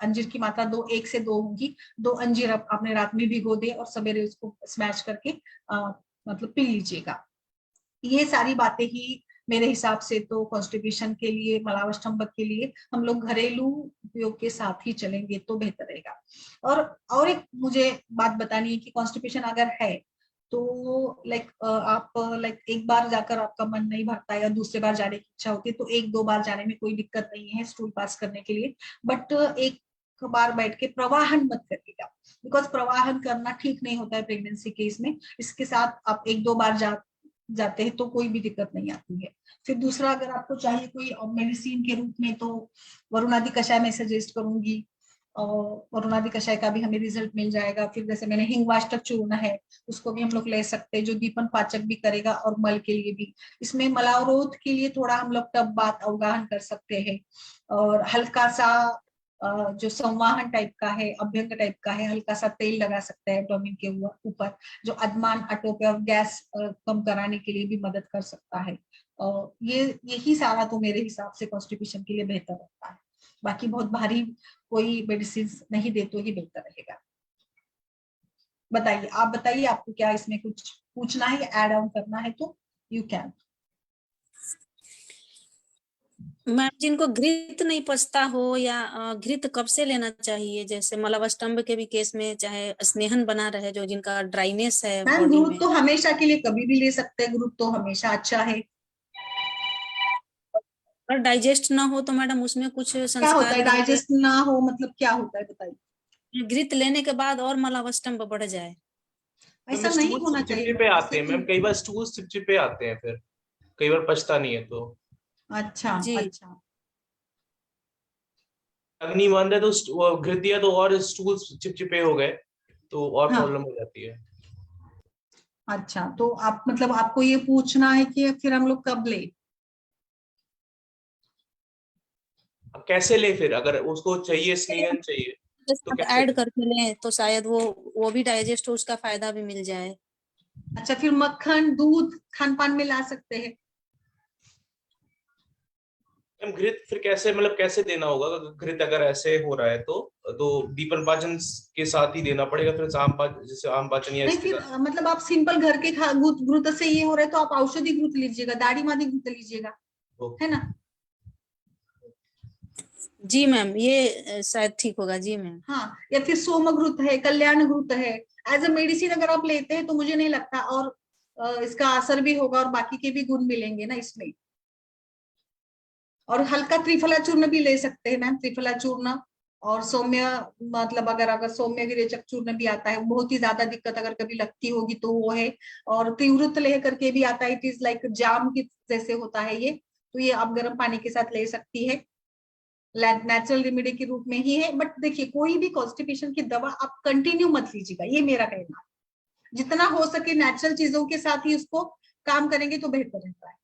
अंजीर की मात्रा 1 से 2 होगी। 2 अंजीर आपने रात में भिगो दे और सवेरे उसको स्मैश करके मतलब पी लीजिएगा। ये सारी बातें ही मेरे हिसाब से तो कॉन्स्टिपेशन के लिए, मलावष्टंभक के लिए हम लोग घरेलू उपयोग के साथ ही चलेंगे तो बेहतर रहेगा। और एक मुझे बात बतानी है कि कॉन्स्टिपेशन अगर है तो आप एक बार जाकर आपका मन नहीं भरता या दूसरे बार जाने की इच्छा होती है तो 1-2 बार जाने में कोई दिक्कत नहीं है स्टूल पास करने के लिए। बट एक बार बैठ के प्रवाहन मत करिएगा, बिकॉज प्रवाहन करना ठीक नहीं होता है प्रेगनेंसी केस में। इसके साथ आप 1-2 बार जाते हैं तो कोई भी दिक्कत नहीं आती है। फिर दूसरा, अगर आपको चाहिए कोई मेडिसिन के रूप में तो वरुणादि कषाय मैं सजेस्ट करूंगी, और वरुणादि कषाय का भी हमें रिजल्ट मिल जाएगा। फिर जैसे मैंने हिंगवाष्टक चूर्ण है, उसको भी हम लोग ले सकते हैं, जो दीपन पाचक भी करेगा और मल के लिए भी। इसमें मलावरोध के लिए थोड़ा हम लोग टब बात अवगाहन कर सकते हैं, और हल्का सा जो संवाहन टाइप का है, अभ्यंग टाइप का है, हल्का सा तेल लगा सकते हैं एब्डोमेन के ऊपर, जो अदमान अटोपे और गैस कम कराने के लिए भी मदद कर सकता है। और यही सारा तो मेरे हिसाब से कॉन्स्टिपेशन के लिए बेहतर रहता है। बाकी बहुत भारी कोई मेडिसिन नहीं दे तो ही बेहतर रहेगा। बताइए, आप बताइए, आपको क्या इसमें कुछ पूछना है या एड ऑन करना है तो यू कैन। मैम, जिनको घृत नहीं पचता हो या घृत कब से लेना चाहिए, जैसे मलावष्टंभ के भी केस में, चाहे स्नेहन बना रहे, जो जिनका ड्राइनेस है मैम, बॉडी ग्रुप में, तो हमेशा के लिए कभी भी ले सकते हैं, ग्रुप तो हमेशा अच्छा है। और डाइजेस्ट ना हो तो मैडम उसमें कुछ क्या होता संस्कार है जैसे डाइजेस्ट ना हो, मतलब क्या होता है बताइए। घृत लेने के बाद और मलावष्टंभ बढ़ जाए। ऐसा मैम नहीं स्टूल्स होना चाहिए चिपचिपे मैम, आते ऐसे हैं मैम, क्यों? कई बार स्टूल्स चिपचिपे आते हैं, फिर कई बार पचता नहीं है तो। अच्छा जी। अच्छा अग्नि मान रहे तो वो घृत दिया तो और स्टूल्स चिपचिपे हो गए तो और हाँ प्रॉब्लम हो जाती है। अच्छा, तो आप मतलब आपको ये पूछना है कि फिर हम लोग कब ले। अब कैसे ले फिर, अगर उसको चाहिए, स्नेहन चाहिए तो कैसे ऐड ले? करके लें तो शायद वो भी डाइजेस्ट हो, उसका फायदा भी मिल जाए। अच्छा, फिर मक्खन दूध खान पान में ला सकते हैं। मैम घृत फिर कैसे, मतलब कैसे देना होगा? घृत अगर ऐसे हो रहा है तो दीपन पाचन के साथ ही देना पड़ेगा, फिर आम पाचन, जैसे आम पाचन या नहीं, इसके फिर साथ? मतलब आप सिंपल घर के घृत से ये हो रहा है तो आप औषधि घृत लीजिएगा, दाढ़ी मादी घृत लीजिएगा, है ना। जी मैम, ये शायद ठीक होगा। जी मैम। हाँ, या फिर सोम घृत है, कल्याण घृत है, एज अ मेडिसिन अगर आप लेते हैं तो मुझे नहीं लगता, और इसका असर भी होगा और बाकी के भी गुण मिलेंगे ना इसमें। और हल्का त्रिफला चूर्ण भी ले सकते हैं मैम, त्रिफला चूर्ण और सौम्य, मतलब अगर सौम्य विरेचक चूर्ण भी आता है, बहुत ही ज्यादा दिक्कत अगर कभी लगती होगी तो वो है। और तीव्रत लेह करके भी आता है, इट इज लाइक जाम की जैसे होता है ये, तो ये आप गर्म पानी के साथ ले सकती है, नेचुरल रेमेडी के रूप में ही है। बट देखिए, कोई भी कॉन्स्टिपेशन की दवा आप कंटिन्यू मत लीजिएगा, ये मेरा कहना है। जितना हो सके नेचुरल चीजों के साथ ही उसको काम करेंगे तो बेहतर रहता है।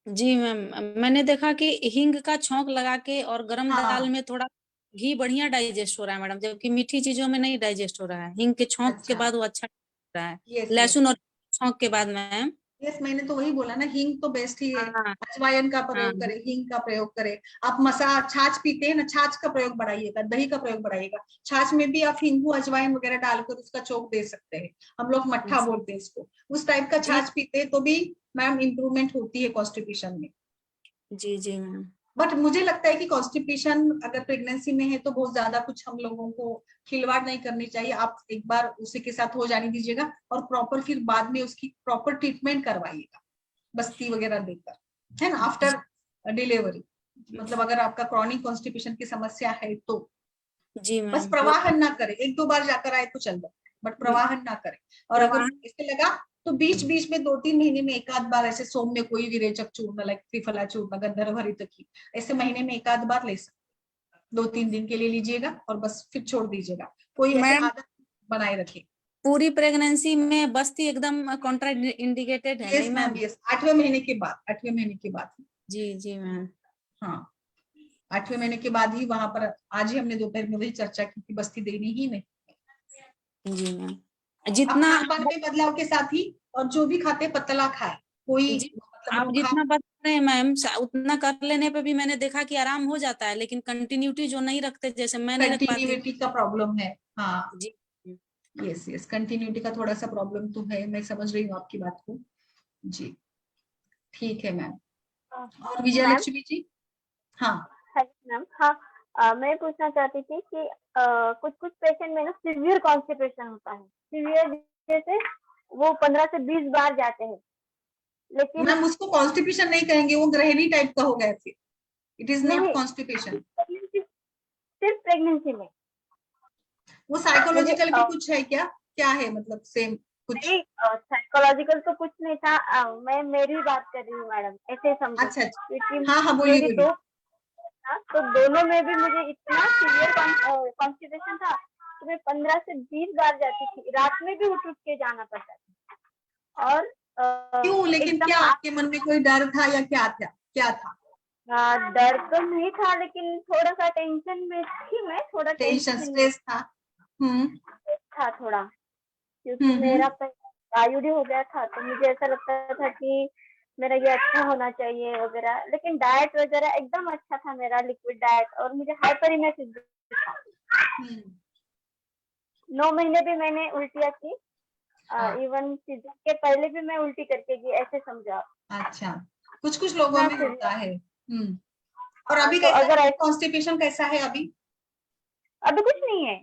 जी मैम, मैंने देखा कि हींग का छौंक लगा के और गरम दाल हाँ में थोड़ा घी बढ़िया डाइजेस्ट हो रहा है मैडम, जबकि मीठी चीजों में नहीं डाइजेस्ट हो रहा है। हिंग के छौंक के अच्छा, बाद वो अच्छा हो रहा है, यस यस लहसुन और छौंक के बाद मैम। यस, मैंने तो वही बोला ना, हींग तो बेस्ट ही है। हाँ अजवाइन का हाँ प्रयोग करें, हींग का प्रयोग करें। आप छाछ पीते हैं ना, छाछ का प्रयोग बढ़ाइएगा, दही का प्रयोग बढ़ाइएगा। छाछ में भी आप हींगू अजवाइन वगैरह डालकर उसका चोक दे सकते हैं। हम लोग मट्ठा जी बोलते हैं इसको। उस टाइप का जी छाछ पीते हैं तो भी मैम इम्प्रूवमेंट होती है कॉन्स्टिपेशन में। जी जी मैम। बट मुझे लगता है कि कॉन्स्टिपेशन अगर प्रेगनेंसी में है तो बहुत ज्यादा कुछ हम लोगों को खिलवाड़ नहीं करनी चाहिए। आप एक बार उसी के साथ हो जाने दीजिएगा और प्रॉपर फिर बाद में उसकी प्रॉपर ट्रीटमेंट करवाइएगा, बस्ती वगैरह देकर, है ना, आफ्टर डिलीवरी। मतलब अगर आपका क्रॉनिक कॉन्स्टिपेशन की समस्या है तो जी बस मैम प्रवाहन ना करें। एक दो बार जाकर आए तो चल जाए, बट प्रवाहन ना करें। और अगर प्रवाह इससे लगा तो बीच बीच में 2-3 महीने में एक आध बार ऐसे सौम्य कोई विरेचक चूर्ण, लाइक त्रिफला चूर्ण, गंधर्व हरितकी, ऐसे महीने में एक आध बार ले सकते। 2-3 दिन के लिए लीजिएगा और बस फिर छोड़ दीजिएगा। कोई ऐसे मैम आदत बनाए रखे। पूरी प्रेगनेंसी में बस्ती एकदम कॉन्ट्रा इंडिकेटेड है नहीं यस मैम, मैम? यस, 8वें महीने के बाद, 8वें महीने के बाद। जी जी मैम। हाँ, 8वें महीने के बाद ही वहां पर, आज ही हमने दोपहर में वही चर्चा की कि बस्ती देनी ही नहीं। जी मैम आप जितना खान पान में बदलाव के साथ ही, और जो भी खाते पतला खाए, कोई जी मतलब आप रूखा। जितना बता रहे हैं मैम उतना कर लेने पे भी मैंने देखा कि आराम हो जाता है, लेकिन कंटिन्यूटी जो नहीं रखते, जैसे मैं नहीं रख पाती। कंटिन्यूटी का प्रॉब्लम है। हाँ, जी यस यस, कंटिन्यूटी का थोड़ा सा प्रॉब्लम तो है, मैं समझ रही हूँ आपकी बात को। जी, ठीक है मैम। और विजय मैम, लक्ष्मी जी? हाँ हेलो मैम। हाँ, मैं पूछना चाहती थी कि कुछ कुछ पेशेंट में ना सीवियर कॉन्स्टिपेशन होता है। सीवियर जैसे वो 15 से 20 बार जाते हैं, लेकिन मैम, उसको कॉन्स्टिपेशन नहीं कहेंगे, वो ग्रहणी टाइप का हो गया फिर। इट इज नॉट नहीं, कॉन्स्टिपेशन। सिर्फ प्रेगनेंसी में वो मुझे साइकोलॉजिकल भी कुछ है क्या? क्या है मतलब सेम कुछ? नहीं, साइकोलॉजिकल तो कुछ नहीं था। मैं मेरी बात कर रही हूँ मैडम, ऐसे समझो। अच्छा अच्छा, क्योंकि हाँ हाँ, बोलिए मेरी बोलिए। दो था, तो दोनों में भी मुझे इतना सीवियर कॉन्स्टिपेशन था कि मैं 15 से 20 बार जाती थी, रात में भी उठ उठ के जाना पड़ता था। और क्यों? लेकिन एकदम क्या आपके मन में कोई डर था या क्या था? क्या था? डर तो नहीं था, लेकिन थोड़ा सा टेंशन में थी मैं, थोड़ा टेंशन, टेंशन में स्ट्रेस था? हम्म था थोड़ा, क्योंकि मेरा हम्म। आईयूडी हो गया था, तो मुझे ऐसा लगता था कि मेरा ये अच्छा होना चाहिए वगैरह। लेकिन डाइट वगैरह एकदम अच्छा था मेरा, लिक्विड डाइट, और मुझे हाइपरइमेसिस भी था। हम्म, 9 महीने भी मैंने उल्टियाँ की, हाँ, इवन सीजन के पहले भी मैं उल्टी करके गई, ऐसे समझा। अच्छा, कुछ कुछ लोगों इतना में होता सीवियर। है। और अभी तो कैसा अगर है ऐसा, कॉन्स्टिपेशन, कैसा है अभी? अभी कुछ नहीं है,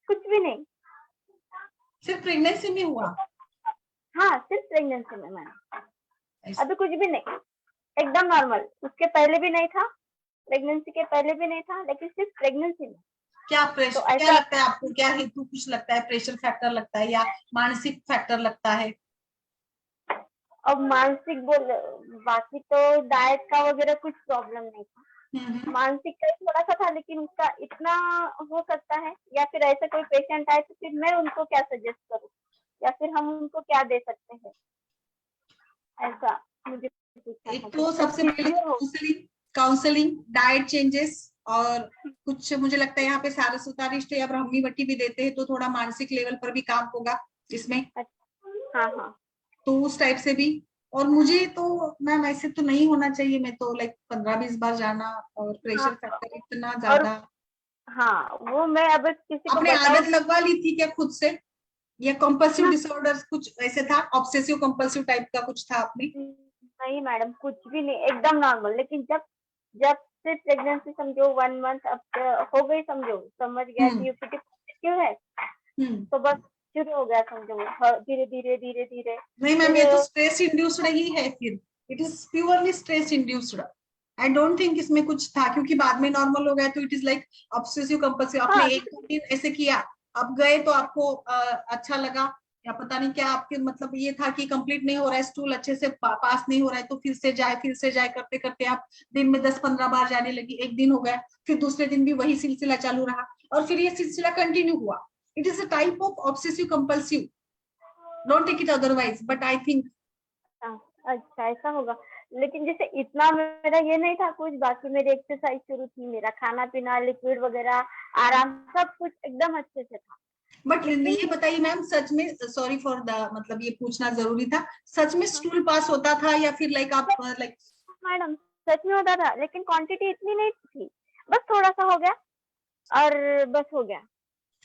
कुछ भी नहीं। सिर्फ प्रेगनेंसी में हुआ? हाँ, सिर्फ प्रेगनेंसी में मैम, ऐस- अभी कुछ भी नहीं, एकदम नॉर्मल। उसके पहले भी नहीं था, प्रेगनेंसी के पहले भी नहीं था, लेकिन सिर्फ प्रेगनेंसी में। क्या तो प्रेशर, क्या ऐसा, लगता है आपको, क्या हेतु कुछ लगता है? प्रेशर फैक्टर लगता है या मानसिक फैक्टर लगता है? अब मानसिक बोल, बाकी तो डाइट का वगैरह कुछ प्रॉब्लम नहीं था, हम्म। मानसिक का थोड़ा सा था, लेकिन उसका इतना हो सकता है। या फिर ऐसा कोई पेशेंट आए तो फिर मैं उनको क्या सजेस्ट करूँ, या फिर हम उनको क्या दे सकते हैं, ऐसा मुझे पूछना था। एक तो क्योंकि सबसे पहले सीवियर हो, काउंसलिंग, काउंसलिंग, डाइट चेंजेस, और कुछ मुझे लगता है यहाँ पे सारस्वतारिष्ट या ब्राह्मी बट्टी भी देते हैं, तो थोड़ा मानसिक लेवल पर भी काम होगा इसमें, हाँ हाँ तो उस टाइप से भी। और मुझे तो मैम ऐसे तो नहीं होना चाहिए, मैं तो लाइक 15-20 बार जाना, और प्रेशर हाँ। फैक्टर इतना और ज्यादा। हाँ, वो मैं अब किसी को आपने बताऊँ? आदत लगवा ली थी क्या खुद से, या कंपल्सिव डिसऑर्डर कुछ ऐसे था, ऑब्सेसिव कंपल्सिव टाइप का कुछ था आपने? नहीं मैडम, कुछ भी नहीं, एकदम नॉर्मल। लेकिन जब जब से प्रेगनेंसी समझो 1 मंथ अब हो गई, समझो समझ गया हम्म कि यूपीटी पॉजिटिव है, हम्म। तो बस शुरू हो गया समझो, धीरे धीरे धीरे धीरे नहीं मैम, फिर। ये तो स्ट्रेस इंड्यूस्ड ही है फिर, it is purely stress induced. I don't think इसमें कुछ था, क्योंकि बाद में नॉर्मल हो गया तो it is like obsessive compulsive. आपने हाँ, 1-2 दिन ऐसे किया, अब गए तो आपको अच्छा लगा, या पता नहीं क्या आपके मतलब ये था कि कंप्लीट नहीं हो रहा है, स्टूल अच्छे से पास नहीं हो रहा है, तो फिर से जाए करते करते आप दिन में 10-15 बार जाने लगी। एक दिन हो गया, फिर दूसरे दिन भी वही सिलसिला चालू रहा, और फिर ये सिलसिला कंटिन्यू हुआ। It is a type of obsessive compulsive, don't take it otherwise, but I think. अच्छा, ऐसा होगा। लेकिन जैसे इतना मेरा ये नहीं था कुछ, बाकी मेरी एक्सरसाइज शुरू थी, मेरा खाना पीना, लिक्विड वगैरह, आराम, सब कुछ एकदम अच्छे से था। बट लेकिन ये बताइए मैम, सच में, सॉरी फॉर द, मतलब ये पूछना जरूरी था, सच में स्टूल पास होता था या फिर लाइक आप लाइक? मैडम सच में होता था, लेकिन क्वांटिटी इतनी नहीं थी, बस थोड़ा सा हो गया और बस हो गया।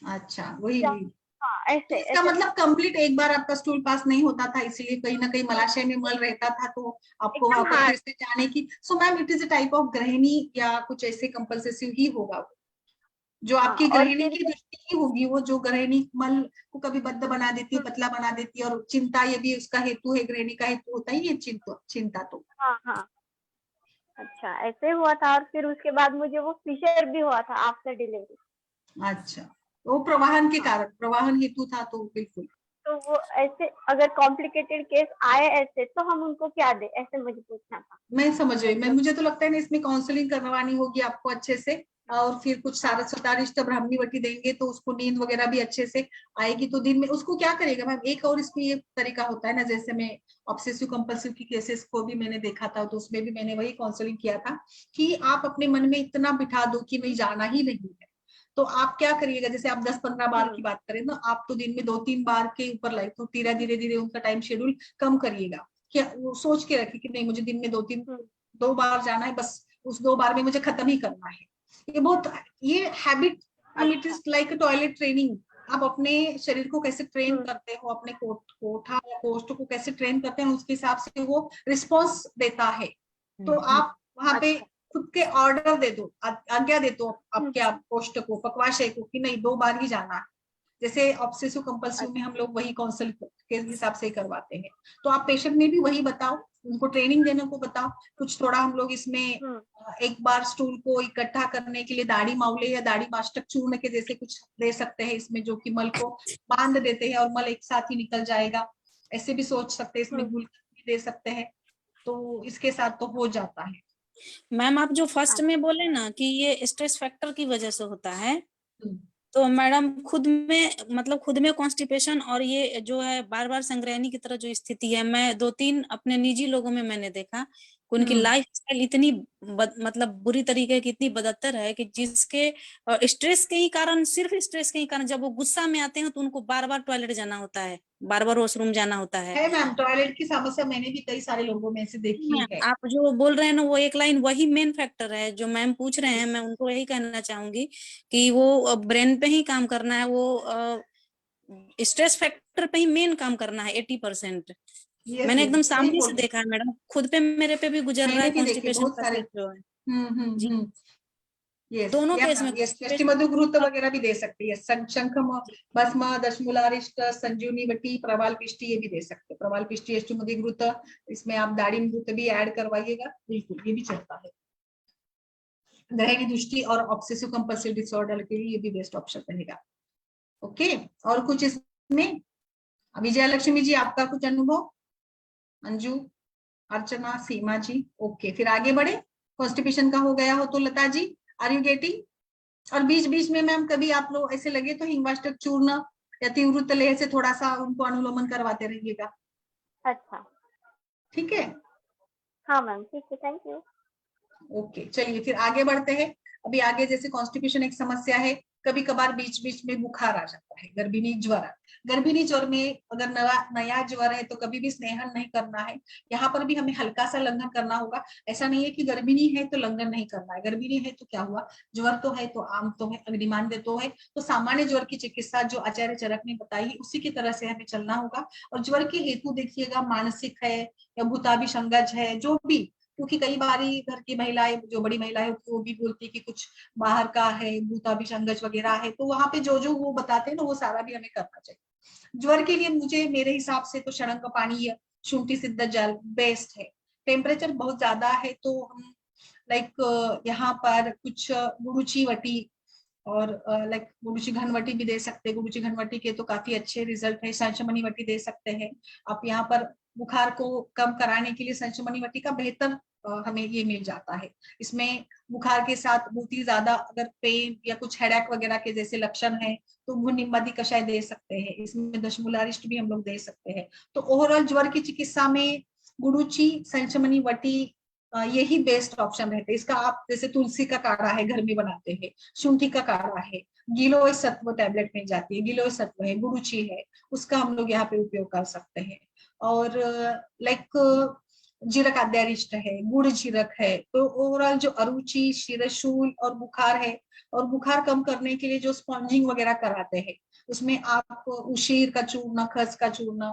अच्छा, वही क्या? वही। हाँ, तो ऐसे इसका ऐसे मतलब कंप्लीट एक बार आपका स्टूल पास नहीं होता था, इसीलिए कहीं ना कहीं मलाशय में मल रहता था, तो आपको वहां एकदम पर हार्ड। फिर से जाने की। So ma'am, it is a type of गृहिणी या कुछ ऐसे कंपल्सिव ही होगा वो, जो हाँ, आपकी और गृहिणी फिर की दृष्टि ही होगी, वो जो गृहिणी मल को कभी बद्ध बना देती है, पतला बना देती है, और चिंता, ये भी उसका हेतु है, गृहिणी का हेतु होता है ये चिंता तो। हाँ हाँ, अच्छा ऐसे हुआ था। और फिर उसके बाद मुझे वो फिशर भी हुआ था आफ्टर डिलीवरी। अच्छा, वो प्रवाहन के हाँ, कारण, प्रवाहन हेतु था, तो बिल्कुल। तो वो ऐसे अगर कॉम्प्लिकेटेड केस आए ऐसे, तो हम उनको क्या दे, ऐसे मुझे पूछना था। मैं समझ रही हूँ। मैं, मतलब मुझे तो लगता है ना, इसमें काउंसलिंग करवानी होगी आपको अच्छे से, और फिर कुछ हाँ, सारा सतारिष्ट ब्राह्मणी वटी देंगे तो उसको नींद वगैरह भी अच्छे से आएगी। तो दिन में उसको क्या करेगा मैम, एक और इसमें ये तरीका होता है ना, जैसे मैं ऑब्सेसिव कंपल्सिव की केसेस को भी मैंने देखा था, तो उसमें भी मैंने वही काउंसलिंग किया था कि आप अपने मन में इतना बिठा दो कि नहीं, जाना ही नहीं है। तो आप क्या करिएगा, जैसे आप 10-15 बार की बात करें ना, आप तो दिन में 2-3 बार के ऊपर लाइक, तो धीरे धीरे धीरे उनका टाइम शेड्यूल कम करिएगा। क्या वो सोच के रखिए कि नहीं, मुझे दिन में 2 बार जाना है, बस उस 2 बार में मुझे खत्म ही करना है। ये बहुत, ये habit, it is like toilet training. आप अपने शरीर को कैसे ट्रेन करते हो, अपने कोठा या कोष्ठ को कैसे ट्रेन करते हैं, उसके हिसाब से वो रिस्पॉन्स देता है। तो आप वहां पे अच्छा। खुद के ऑर्डर दे दो, आज्ञा दे दो आपके आप कोष्ठ को, पक्वाशय को, कि नहीं 2 बार ही जाना है। जैसे ऑब्सेसिव कंपल्सिव में हम लोग वही काउंसिल के हिसाब से करवाते हैं। तो आप पेशेंट में भी वही बताओ, उनको ट्रेनिंग देने को बताओ। कुछ थोड़ा हम लोग इसमें एक बार स्टूल को इकट्ठा करने के लिए दाढ़ी माउले या दाढ़ी मास्टक चूर्ण के जैसे कुछ दे सकते हैं इसमें, जो कि मल को बांध देते हैं और मल एक साथ ही निकल जाएगा। ऐसे भी सोच सकते हैं, इसमें गुलकंद भी दे सकते हैं, तो इसके साथ तो हो जाता है। मैम आप जो फर्स्ट में बोले ना कि ये स्ट्रेस फैक्टर की वजह से होता है, तो मैडम खुद में, मतलब खुद में कॉन्स्टिपेशन और ये जो है बार बार संग्रहणी की तरह जो स्थिति है, मैं 2-3 अपने निजी लोगों में मैंने देखा कि उनकी लाइफ स्टाइल इतनी मतलब बुरी तरीके की, इतनी बदतर है कि जिसके स्ट्रेस के ही कारण, सिर्फ स्ट्रेस के ही कारण जब वो गुस्सा में आते हैं तो उनको बार बार टॉयलेट जाना होता है, बार बार वॉशरूम जाना होता है। मैम, टॉयलेट की समस्या मैंने भी कई सारे लोगों में से देखी है। आप जो बोल रहे हैं ना, वो एक लाइन वही मेन फैक्टर है जो मैम पूछ रहे हैं। मैं उनको यही कहना चाहूंगी कि वो ब्रेन पे ही काम करना है, वो स्ट्रेस फैक्टर पे ही मेन काम करना है 80%। यस मैंने यस, एकदम सही सामने बोल से रहे हैं। देखा है मैडम, खुद पे मेरे पे भी गुजर रहा मैंने है भी देखे कॉन्स्टिपेशन बहुत का सारे। केस जो है। जी, हम्म। यस, दोनों या केस में मैम, यस, constipation मधुघृत वगैरह भी दे सकती है, शंख भस्म, दशमूलारिष्ट, संजीवनी वटी, प्रवाल पिष्टी, ये भी दे सकते हैं। प्रवाल पिष्टी, अष्टमधिघृत, इसमें आप दाड़िमघृत भी ऐड करवाइएगा, बिल्कुल ये भी चलता है। ग्रहणी दृष्टि और ऑब्सेसिव कंपल्सिव डिसऑर्डर के लिए ये भी बेस्ट ऑप्शन रहेगा। ओके, और कुछ इसमें? विजया लक्ष्मी जी, आपका कुछ अनुभव? अंजू, अर्चना, सीमा जी, ओके, फिर आगे बढ़े। कॉन्स्टिपेशन का हो गया हो तो Lata ji, are you getting? और बीच बीच में मैम कभी आप लोग ऐसे लगे तो हिंगवाष्टक चूर्ण या तीव्र लेह से थोड़ा सा उनको अनुलोमन करवाते रहिएगा। अच्छा, ठीक है, हाँ मैम, ठीक है, थैंक यू। ओके, चलिए फिर आगे बढ़ते हैं। अभी आगे जैसे कॉन्स्टिपेशन एक समस्या है, कभी कभार बीच बीच में बुखार आ जाता है, गर्भिणी ज्वर। गर्भिणी ज्वर में अगर नया ज्वर है तो कभी भी स्नेहन नहीं करना है। यहाँ पर भी हमें हल्का सा लंघन करना होगा। ऐसा नहीं है कि गर्भिणी है तो लंघन नहीं करना है, गर्भिणी है तो क्या हुआ, ज्वर तो है तो आम तो है, अग्निमांद्य तो है, तो सामान्य ज्वर की चिकित्सा जो आचार्य चरक ने बताई उसी की तरह से हमें चलना होगा। और ज्वर के हेतु देखिएगा, मानसिक है या भूताभिसंगज है, जो भी, क्योंकि कई बारी घर की महिलाएं, जो बड़ी महिलाएं वो भी बोलती कि कुछ बाहर का है, भूताभिसंगज वगैरह है, तो वहां पे जो जो वो बताते हैं ना, वो सारा भी हमें करना चाहिए। ज्वर के लिए मुझे, मेरे हिसाब से तो शणक पानी या शुंठी सिद्ध जल बेस्ट है। टेम्परेचर बहुत ज्यादा है तो हम लाइक यहाँ पर कुछ गुरुची वटी और लाइक गुरुची घनवटी भी दे सकते हैं। गुरुची घनवटी के तो काफी अच्छे रिजल्ट है। संशमनी वटी दे सकते हैं आप। यहाँ पर बुखार को कम कराने के लिए संशमनी वटी का बेहतर हमें ये मिल जाता है। इसमें बुखार के साथ बहुत ही ज्यादा अगर पेन या कुछ हेडेक वगैरह के जैसे लक्षण है तो भूनिम्बादी कषाय दे सकते हैं। इसमें दशमूलारिष्ट भी हम लोग दे सकते हैं। तो ओवरऑल ज्वर की चिकित्सा में गुड़ुची, संचमनी, वटी यही बेस्ट ऑप्शन रहते हैं। इसका आप जैसे तुलसी का काढ़ा है घर में बनाते हैं, शुंठी का काढ़ा है, गिलोय सत्व टैबलेट मिल जाती है, गिलोय सत्व है, गुड़ुची है, उसका हम लोग यहाँ पे उपयोग कर सकते हैं। और लाइक जीरक आद्यारिष्ट है, गुड़ जीरक है। तो ओवरऑल जो अरुचि, शिरशूल और बुखार है, और बुखार कम करने के लिए जो स्पॉन्जिंग वगैरह कराते हैं, उसमें आप उशीर का चूर्ण, खस का चूर्ण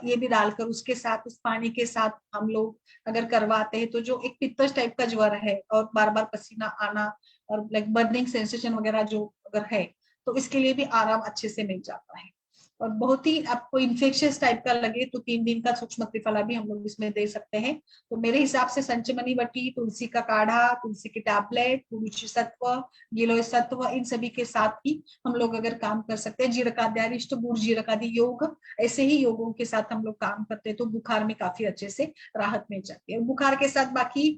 ये भी डालकर उसके साथ, उस पानी के साथ हम लोग अगर करवाते हैं, तो जो एक पित्तश टाइप का ज्वर है और बार बार पसीना आना और लाइक बर्निंग सेंसेशन वगैरह जो अगर है, तो इसके लिए भी आराम अच्छे से मिल जाता है। और बहुत ही आपको इन्फेक्शियस टाइप का लगे तो 3 दिन का सूक्ष्म त्रिफला भी हम लोग इसमें दे सकते हैं। तो मेरे हिसाब से संचमनी वटी, तुलसी का काढ़ा, तुलसी की टैबलेट, गुड़ुची सत्व, गिलोय सत्व, इन सभी के साथ ही हम लोग अगर काम कर सकते हैं, जीरकाद्यारिष्ट, गुड़ जीरकादि योग, ऐसे ही योगों के साथ हम लोग काम करते हैं, तो बुखार में काफी अच्छे से राहत मिल जाती है। बुखार के साथ बाकी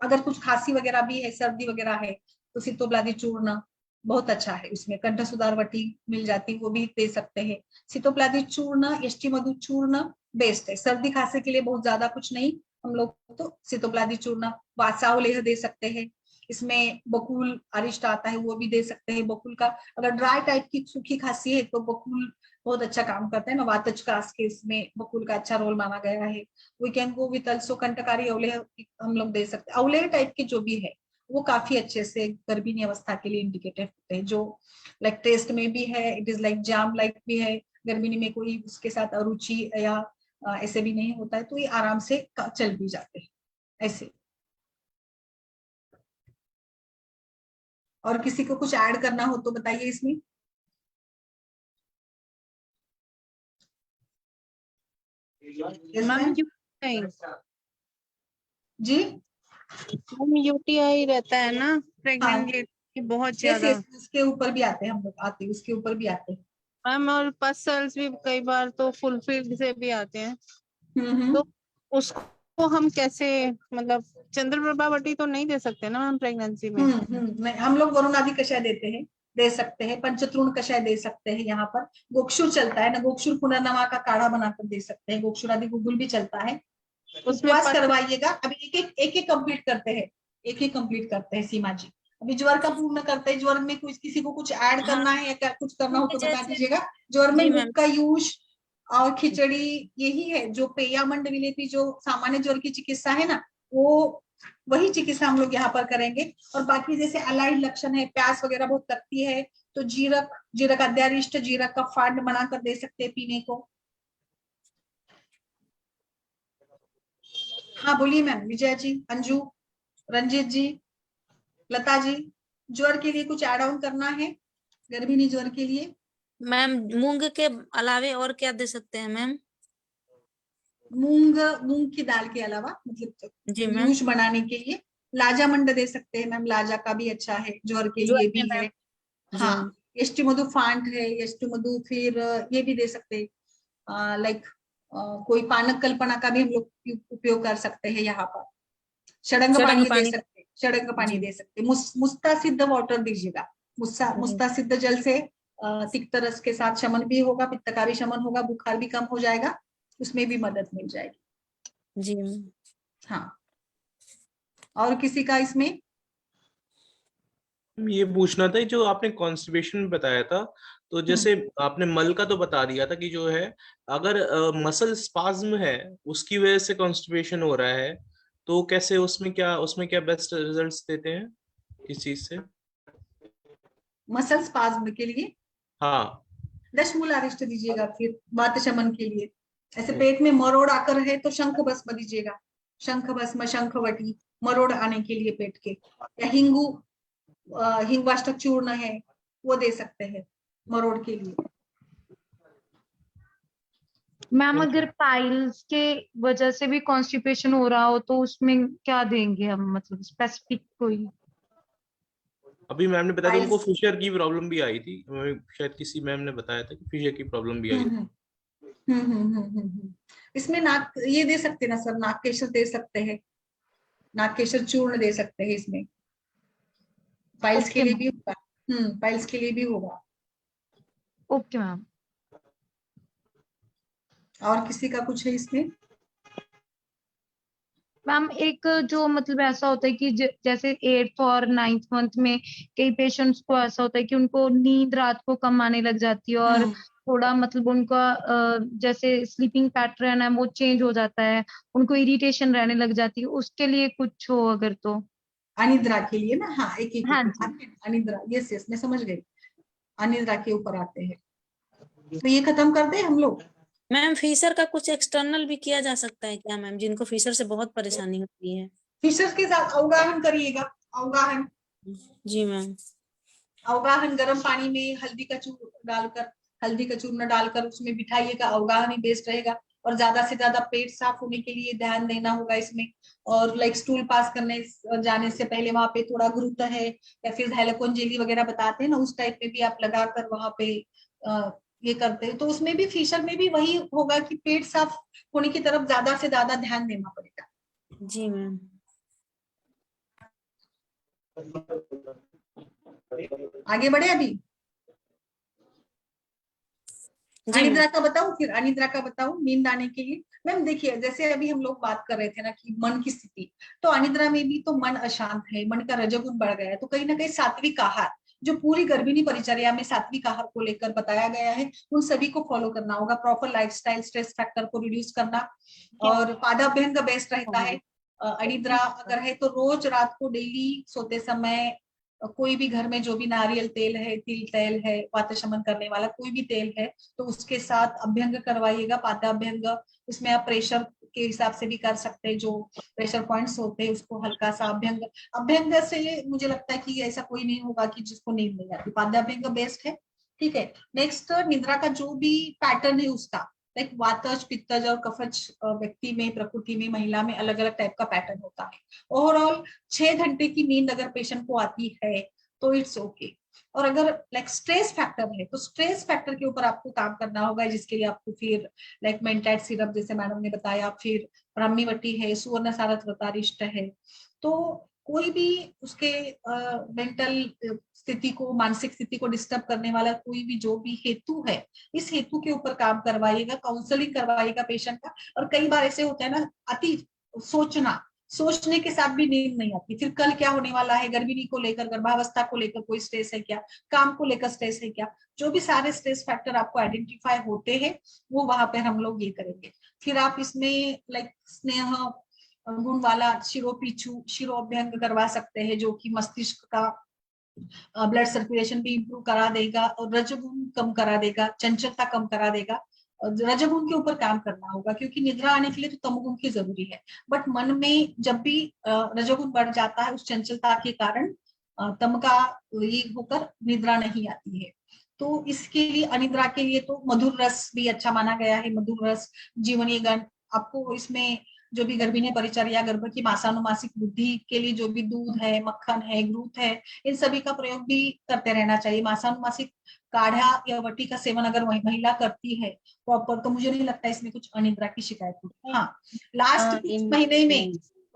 अगर कुछ खांसी वगैरह भी है, सर्दी वगैरह है, तो सितोब्लादी चूर्ण बहुत अच्छा है। उसमें कंठ सुधार वटी मिल जाती, वो भी दे सकते हैं। सितोप्लादी चूर्ण, यष्टि मधु चूर्ण बेस्ट है। सर्दी खांसी के लिए बहुत ज्यादा कुछ नहीं, हम लोग तो सितोप्लादी चूर्ण, वासाव लेह दे सकते हैं। इसमें बकुल अरिष्ट आता है, वो भी दे सकते हैं। बकुल का अगर ड्राई टाइप की सूखी खांसी है तो बकुल बहुत अच्छा काम करता है ना, वातज कास के इसमें बकुल का अच्छा रोल माना गया है। We can go with also Kantakari Avaleha हम लोग दे सकते हैं। अवलेह टाइप के जो भी है वो काफी अच्छे से गर्भिणी अवस्था के लिए इंडिकेटेड होते हैं, जो लाइक टेस्ट में भी है, it is like jam like भी है। गर्भिणी में कोई उसके साथ अरुचि या ऐसे भी नहीं होता है, तो ये आराम से चल भी जाते हैं ऐसे। और किसी को कुछ ऐड करना हो तो बताइए इसमें। Yes, ma'am ma'am? जी यूटीआई रहता है ना हाँ, प्रेग्नेंट लेडी बहुत यस ज्यादा यस, उसके ऊपर भी आते हैं हम लोग, आते हैं उसके ऊपर भी आते हैं। मैम, और पस सेल्स भी कई बार तो फुलफिल्ड से भी आते हैं, तो उसको हम कैसे, मतलब चंद्रप्रभा वटी तो नहीं दे सकते ना मैम प्रेगनेंसी में? नहीं, हम लोग वरुण आदि कषाय देते हैं, दे सकते हैं। पंचतृण कषाय दे सकते हैं। यहाँ पर गोक्षुर चलता है ना, गोक्षुर पुनर्नवा का काढ़ा बनाकर दे सकते हैं। गोक्षुर आदि गुगुल भी चलता है। उसमें उपवास करवाइएगा। अभी एक एक कंप्लीट करते हैं, एक एक कंप्लीट करते हैं सीमा जी। अभी ज्वर का पूर्ण करते हैं। ज्वर में कुछ किसी को कुछ ऐड करना है या कुछ करना हो तो बता दीजिएगा। ज्वर में मूंग का यूज और खिचड़ी यही है जो पेयामंड विलेपी, जो सामान्य ज्वर की चिकित्सा है ना, वो वही चिकित्सा हम लोग यहाँ पर करेंगे। और बाकी जैसे अलाइड लक्षण है, प्यास वगैरह बहुत लगती है, तो जीरक अद्यारिष्ट, जीरक का फाड़ बनाकर दे सकते हैं पीने को। हाँ बोलिए मैम, विजया जी, अंजू, रंजीत जी, लता जी, ज्वर के लिए कुछ एड ऑन करना है गर्भिणी ज्वर के लिए? मैम मूंग के अलावे और क्या दे सकते हैं मैम? मूंग की दाल के अलावा मतलब जी मैम। यूज बनाने के लिए लाजा मंड दे सकते हैं मैम। लाजा का भी अच्छा है, ज्वर के ज्वर लिए में भी है। मैम जी। हाँ, यष्टि मधु फांट है, यष्टि मधु, फिर ये भी दे सकते हैं। लाइक कोई पानक कल्पना का भी हम लोग उपयोग कर सकते हैं यहाँ पर। षडंग पानी दे सकते हैं, षडंग पानी दे सकते हैं। मुस्ता सिद्ध वाटर दीजिएगा। मुस्ता सिद्ध जल से तिक्त रस के साथ शमन भी होगा, पित्त का भी शमन होगा, बुखार भी कम हो जाएगा, उसमें भी मदद मिल जाएगी जी। हाँ। और किसी का इसमें? ये पूछना था, जो आपने कॉन्स्टिपेशन बताया था, तो जैसे आपने मल का तो बता दिया था कि जो है अगर मसल स्पाज्म है उसकी वजह से कॉन्स्टिपेशन हो रहा है, तो कैसे उसमें क्या बेस्ट रिजल्ट्स देते हैं इस चीज से? मसल स्पाज्म के लिए हाँ। दशमूलारिष्ट दीजिएगा। फिर वात शमन के लिए ऐसे पेट में मरोड़ आकर है तो शंख भस्म दीजिएगा। शंख भस्म, शंखवटी, मरोड़ आने के लिए पेट के। या हिंगू, हिंगवाष्टक चूर्ण है, वो दे सकते हैं मरोड़ के लिए। मैम अगर पाइल्स के वजह से भी कॉन्स्टिपेशन हो रहा हो तो उसमें क्या देंगे हम, मतलब स्पेसिफिक कोई? अभी मैम ने बताया था उनको फिशर की प्रॉब्लम भी आई थी, शायद किसी मैम ने बताया था कि फिशर की प्रॉब्लम भी आई थी। इसमें नाक ये दे सकते ना सर, नागकेशर दे सकते हैं, नागकेशर चूर्ण दे सकते हैं इसमें। पाइल्स के लिए भी होगा। पाइल्स के लिए भी होगा। Okay ma'am. और किसी का कुछ है इसमें? मैम एक जो मतलब ऐसा होता है कि जैसे 8th और 9th मंथ में कई पेशेंट्स को ऐसा होता है कि उनको नींद रात को कम आने लग जाती है और थोड़ा मतलब उनका जैसे स्लीपिंग पैटर्न है वो चेंज हो जाता है, उनको इरिटेशन रहने लग जाती है, उसके लिए कुछ हो अगर तो। अनिद्रा के लिए ना, हाँ एक एक हाँ जी। अनिद्रा, यस यस मैं समझ गई, अनिद्रा के ऊपर आते हैं, तो ये खत्म कर दे हम लोग। मैम फीसर का कुछ एक्सटर्नल भी किया जा सकता है क्या मैम, जिनको फीसर से बहुत परेशानी होती है? फिशर के साथ अवगाहन करिएगा, अवगाहन। जी मैम। अवगाहन गर्म पानी में हल्दी का चूर्ण डालकर, हल्दी का चूर्ण डालकर उसमें बिठाइएगा, अवगाहन ही बेस्ट रहेगा। और ज्यादा से ज्यादा पेट साफ होने के लिए ध्यान देना होगा इसमें। और लाइक स्टूल पास करने जाने से पहले वहां पे थोड़ा गुरुत है या फिर हेलोकोन जेली वगैरह बताते हैं ना, उस टाइप में भी आप लगाकर वहां पे ये करते हैं, तो उसमें भी फिशर में भी वही होगा कि पेट साफ होने की तरफ ज्यादा से ज्यादा ध्यान देना पड़ेगा। जी मैम। आगे बढ़े अभी। अनिद्रा का बताऊं, फिर अनिद्रा का बताऊं नींद आने के लिए। मैम देखिए, जैसे अभी हम लोग बात कर रहे थे ना कि मन की स्थिति, तो अनिद्रा में भी तो मन अशांत है, मन का रजोगुण बढ़ गया है, तो कहीं ना कहीं सात्विक आहार, जो पूरी गर्भिणी परिचर्या में सात्विक आहार को लेकर बताया गया है, उन सभी को फॉलो करना होगा। प्रॉपर लाइफस्टाइल, स्ट्रेस फैक्टर को रिड्यूस करना, और पादाभ्यंग बेस्ट रहता है। अनिद्रा अगर है तो रोज रात को डेली सोते समय कोई भी घर में जो भी नारियल तेल है, तिल तेल है, वात शमन करने वाला कोई भी तेल है, तो उसके साथ अभ्यंग करवाइएगा, पादाभ्यंग। उसमें आप प्रेशर के हिसाब से भी कर सकते हैं, जो प्रेशर पॉइंट्स होते हैं उसको हल्का सा अभ्यंग। अभ्यंग से मुझे लगता है कि ऐसा कोई नहीं होगा कि जिसको नींद नहीं आती, पादाभ्यंग बेस्ट है। ठीक है, नेक्स्ट निद्रा का जो भी पैटर्न है उसका, लाइक वातज, पित्तज और कफज व्यक्ति में, प्रकृति में, महिला में अलग अलग टाइप का पैटर्न होता है। ओवरऑल 6 घंटे की नींद अगर पेशेंट को आती है तो इट्स ओके। और अगर लाइक स्ट्रेस फैक्टर है तो स्ट्रेस फैक्टर के ऊपर आपको काम करना होगा, जिसके लिए आपको फिर लाइक मेंटाइट सिरप जैसे मैडम ने बताया, फिर ब्राह्मीवटी है, सुवर्ण सारथ व्रतारिष्ट है, तो कोई भी उसके मेंटल स्थिति को, मानसिक स्थिति को डिस्टर्ब करने वाला कोई भी जो भी हेतु है, इस हेतु के ऊपर काम करवाइएगा, काउंसलिंग करवाइएगा पेशेंट का। और कई बार ऐसे होता है ना, अति सोचने के साथ भी नींद नहीं आती, फिर कल क्या होने वाला है, गर्भिणी को लेकर, गर्भावस्था को लेकर कोई स्ट्रेस है क्या, काम को लेकर स्ट्रेस है क्या, जो भी सारे स्ट्रेस फैक्टर आपको आइडेंटिफाई होते हैं वो वहां पर हम लोग ये करेंगे। फिर आप इसमें लाइक स्नेह गुण वाला शिरोअभ्यंग करवा सकते हैं, जो कि मस्तिष्क का ब्लड सर्कुलेशन भी इंप्रूव करा देगा और रजोगुण कम करा देगा, चंचलता कम करा देगा। रजोगुण के ऊपर काम करना होगा, क्योंकि निद्रा आने के लिए तो तमोगुण की जरूरी है, बट मन में जब भी रजोगुण बढ़ जाता है उस चंचलता के कारण तम का ये होकर निद्रा नहीं आती है। तो इसके लिए अनिद्रा के लिए तो मधुर रस भी अच्छा माना गया है, मधुर रस, जीवनी गण। आपको इसमें जो भी गर्भिणी परिचर्या, गर्भ की मासानुमासिक वृद्धि के लिए जो भी दूध है, मक्खन है, ग्रूथ है, इन सभी का प्रयोग भी करते रहना चाहिए। मासानुमासिक काढ़ा या वटी का सेवन अगर महिला करती है प्रॉपर, तो मुझे नहीं लगता इसमें कुछ अनिद्रा की शिकायत होगी। हाँ, लास्ट कुछ महीने में,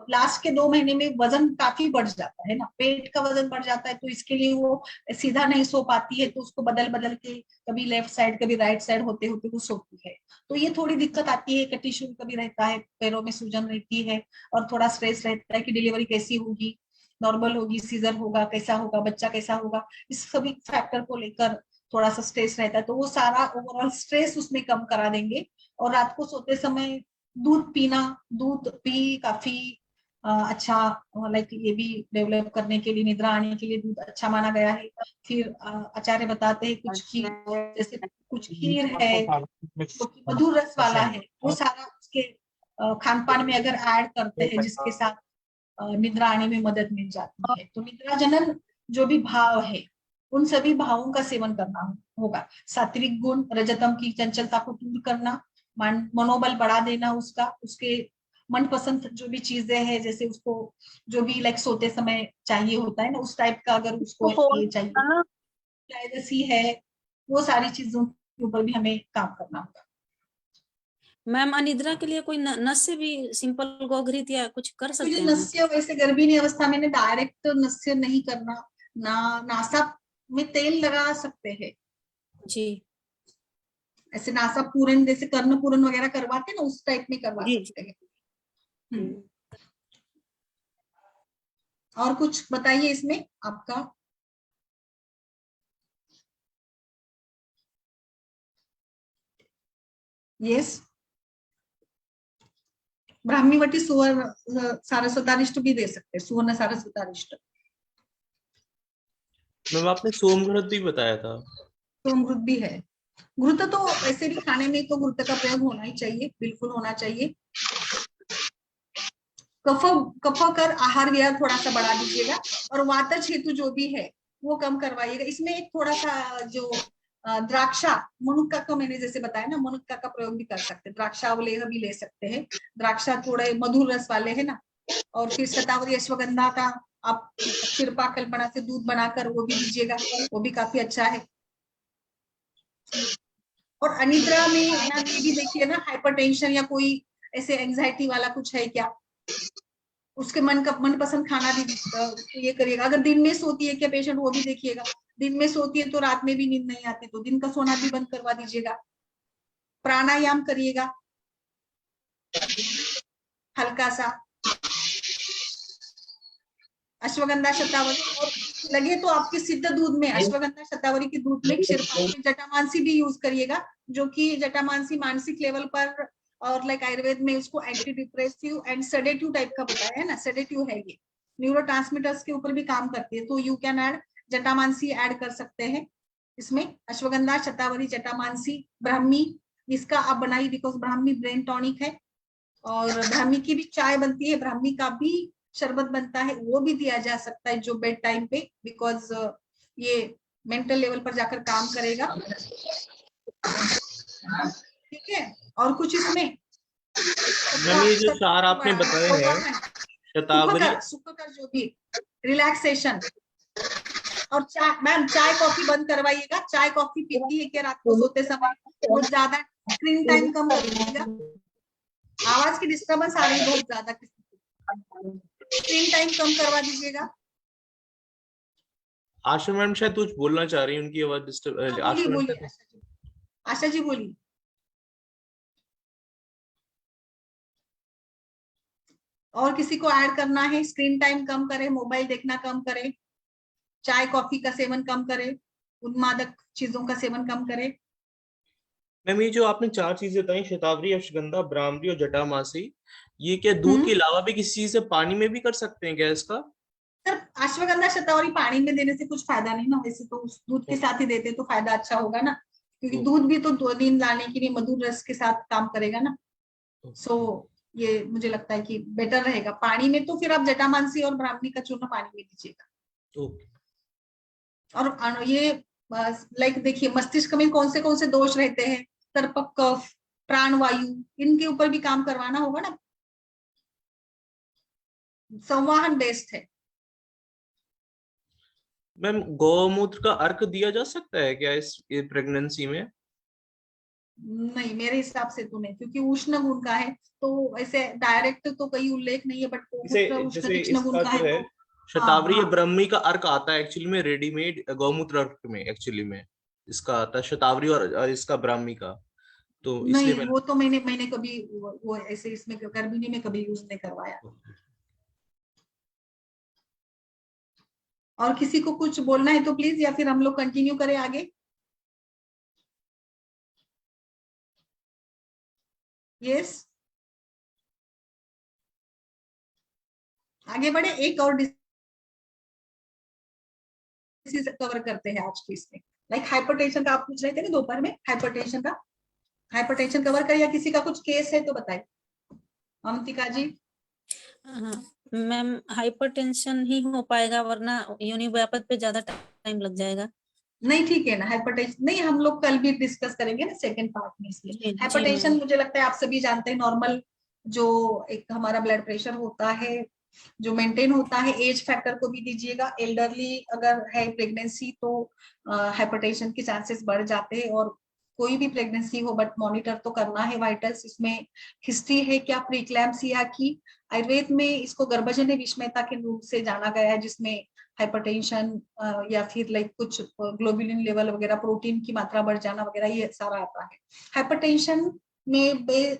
लास्ट के 2 महीने में वजन काफी बढ़ जाता है ना, पेट का वजन बढ़ जाता है, तो इसके लिए वो सीधा नहीं सो पाती है, तो उसको बदल बदल के कभी लेफ्ट साइड कभी राइट साइड होते होते वो सोती है, तो ये थोड़ी दिक्कत आती है। कटिशूल कभी रहता है, पैरों में सूजन रहती है, और थोड़ा स्ट्रेस रहता है कि डिलीवरी कैसी होगी, नॉर्मल होगी, सीजर होगा, कैसा होगा, बच्चा कैसा होगा, इस सभी फैक्टर को लेकर थोड़ा सा स्ट्रेस रहता है, तो वो सारा ओवरऑल स्ट्रेस उसमें कम करा देंगे। और रात को सोते समय दूध पीना, दूध भी काफी अच्छा, लाइक ये भी डेवलप करने के लिए, निद्रा आने के लिए दूध अच्छा माना गया है। फिर आचार्य बताते हैं कुछ खीर, जैसे कुछ खीर है जो कि मधुर रस वाला है, वो सारा उसके खान पान में अगर ऐड करते हैं, जिसके साथ निद्रा आने में मदद मिल जाती है। तो निद्रा जनन जो भी भाव है उन सभी भावों का सेवन करना होगा। सात्विक गुण, रजतम की चंचलता को दूर करना, मनोबल बढ़ा देना उसका, उसके मनपसंद जो भी चीजें हैं, जैसे उसको जो भी लाइक सोते समय चाहिए होता है ना, उस टाइप का अगर उसको ये चाहिए, प्राइवेसी है, वो सारी चीजों के ऊपर भी हमें काम करना होगा। मैम अनिद्रा के लिए कोई नस्य भी, सिंपल गोघृत या कुछ कर सकते हैं? नस्य वैसे गर्भिणी अवस्था में डायरेक्ट नस्य नहीं करना, नासा में तेल लगा सकते हैं जी, ऐसे नासा पूरन, जैसे कर्ण पूरन वगैरह करवाते हैं ना, उस टाइप में करवा सकते हैं। और कुछ बताइए इसमें आपका। यस, ब्राह्मीवटी सुवर्ण सारस्वतारिष्ट भी दे सकते हैं, सुवर्ण सारस्वतारिष्ट। मैम आपने सोमघृत भी बताया था। सोमघृत भी है। घृत तो वैसे भी खाने में तो घृत का प्रयोग होना ही चाहिए, बिल्कुल होना चाहिए। कफ कफ कर आहार व्यय थोड़ा सा बढ़ा दीजिएगा, और वातज हेतु जो भी है वो कम करवाइएगा। इसमें एक थोड़ा सा जो द्राक्षा मुनुक्का का मैंने जैसे बताया ना, मुनुक्का का प्रयोग भी कर सकते हैं, द्राक्षावलेह भी ले सकते हैं। द्राक्षा थोड़े मधुर रस वाले है ना। और फिर शतावरी अश्वगंधा का आप कृपा कल्पना से दूध बनाकर वो भी दीजिएगा, वो भी काफी अच्छा है। और अनिद्रा में या ये भी देखिए ना, हाइपरटेंशन या कोई ऐसे एंजाइटी वाला कुछ है क्या, उसके मनपसंद खाना भी ये करिएगा। अगर दिन में सोती है क्या पेशेंट, वो भी देखिएगा। दिन में सोती है तो रात में भी नींद नहीं आती, तो दिन का सोना भी बंद करवा दीजिएगा। प्राणायाम करिएगा हल्का सा। अश्वगंधा शतावरी, और लगे तो आपके सिद्ध दूध में, अश्वगंधा शतावरी के दूध में क्षीरपान में जटामांसी भी यूज करिएगा, जो कि जटामांसी मानसिक लेवल पर और लाइक आयुर्वेद में उसको anti depressive and sedative type का बताया है ना, सेडेटिव है ये, न्यूरोट्रांसमीटर्स के ऊपर भी काम करती है। तो you can add jatamansi, add कर सकते हैं इसमें। अश्वगंधा शतावरी जटामांसी ब्राह्मी, इसका आप बनाइए, बिकॉज ब्राह्मी ब्रेन टॉनिक है। और ब्राह्मी की भी चाय बनती है, ब्राह्मी का भी शरबत बनता है, वो भी दिया जा सकता है जो बेड टाइम पे, बिकॉज ये मेंटल लेवल पर जाकर काम करेगा। ठीक है, और कुछ इसमें मैम ये जो चार आपने बताए हैं, शतावरी, सुखकर जो भी रिलैक्सेशन, और चाय, मैम चाय कॉफी बंद करवाइएगा। चाय कॉफी पीती है क्या रात को सोते समय, वो ज्यादा स्क्रीन टाइम कम करिएगा। आवाज की डिस्टर्बेंस आ रही है बहुत ज्यादा, स्क्रीन टाइम कम करवा दीजिएगा। आशा मैम शायद कुछ बोलना चाह रही है, उनकी आवाज डिस्टर्ब। आशा जी बोलिए। और किसी को ऐड करना है? स्क्रीन टाइम कम करे, मोबाइल देखना कम करे, चाय कॉफी का सेवन कम करे, उन्मादक चीजों का सेवन कम करे। मैम ये जो आपने चार चीजें बताई, शतावरी, अश्वगंधा, ब्राह्मणी और जटामासी, ये क्या दूध के अलावा भी किसी चीज से पानी में भी कर सकते हैं क्या इसका? सर अश्वगंधा शतावरी पानी में देने से कुछ फायदा नहीं ना, वैसे तो उस दूध के साथ ही देते तो फायदा अच्छा होगा ना, क्योंकि दूध भी तो नींद लाने के लिए मधुर रस के साथ काम करेगा ना। सो ये मुझे लगता है कि बेटर रहेगा पानी में, तो फिर आप जटामांसी और ब्राह्मणी का चूर्ण पानी में दीजिएगा। और ये लाइक देखिए, मस्तिष्क में कौन से दोष रहते हैं, तर्पक कफ, प्राणवायु, इनके ऊपर भी काम करवाना होगा ना। संवाहन बेस्ड है। मैम गौमूत्र का अर्क दिया जा सकता है क्या इस प्रेगनेंसी में? नहीं, मेरे हिसाब से तो नहीं, क्योंकि उष्ण गुण का है, तो ऐसे डायरेक्ट तो कोई उल्लेख नहीं है, बट जैसे इसका जो है शतावरी या ब्राह्मणी का अर्क आता है एक्चुअली में रेडीमेड गौमूत्र अर्क में, एक्चुअली में इसका आता है शतावरी और इसका ब्राह्मणी का, तो नहीं वो तो मैंने कभी वो ऐसे इसमें गर्भिणी में कभी यूज नहीं करवाया। और किसी को कुछ बोलना है तो प्लीज, या फिर हम लोग कंटिन्यू करें आगे। यस, आगे बढ़े। एक और डिसीज कवर करते हैं आज की इसमें, लाइक हाइपरटेंशन का आप पूछ रहे थे ना दोपहर में, हाइपरटेंशन कवर कर, या किसी का कुछ केस है तो बताइए अवंतिका जी। मैम हाइपरटेंशन ही हो पाएगा, वरना यूनिवैपथ पे ज्यादा टाइम लग जाएगा। नहीं ठीक है ना, हाइपरटेंशन नहीं, हम लोग कल भी डिस्कस करेंगे ना सेकंड पार्ट में, इसलिए हाइपरटेंशन मुझे लगता है आप सभी जानते हैं, नॉर्मल जो एक हमारा ब्लड प्रेशर होता है जो मेंटेन होता है। एज फैक्टर को भी दीजिएगा, एल्डरली अगर है प्रेगनेंसी तो हाइपरटेंशन के चांसेस बढ़ जाते हैं, और कोई भी प्रेगनेंसी हो बट मॉनिटर तो करना है वाइटल्स। इसमें हिस्ट्री है क्या प्रीक्लैम्सिया की, आयुर्वेद में इसको गर्भजन्य विषमयता के रूप से जाना गया है, जिसमें हाइपरटेंशन या फिर लाइक कुछ ग्लोबुलिन लेवल वगैरह, प्रोटीन की मात्रा बढ़ जाना वगैरह, ये सारा आता है। हाइपरटेंशन में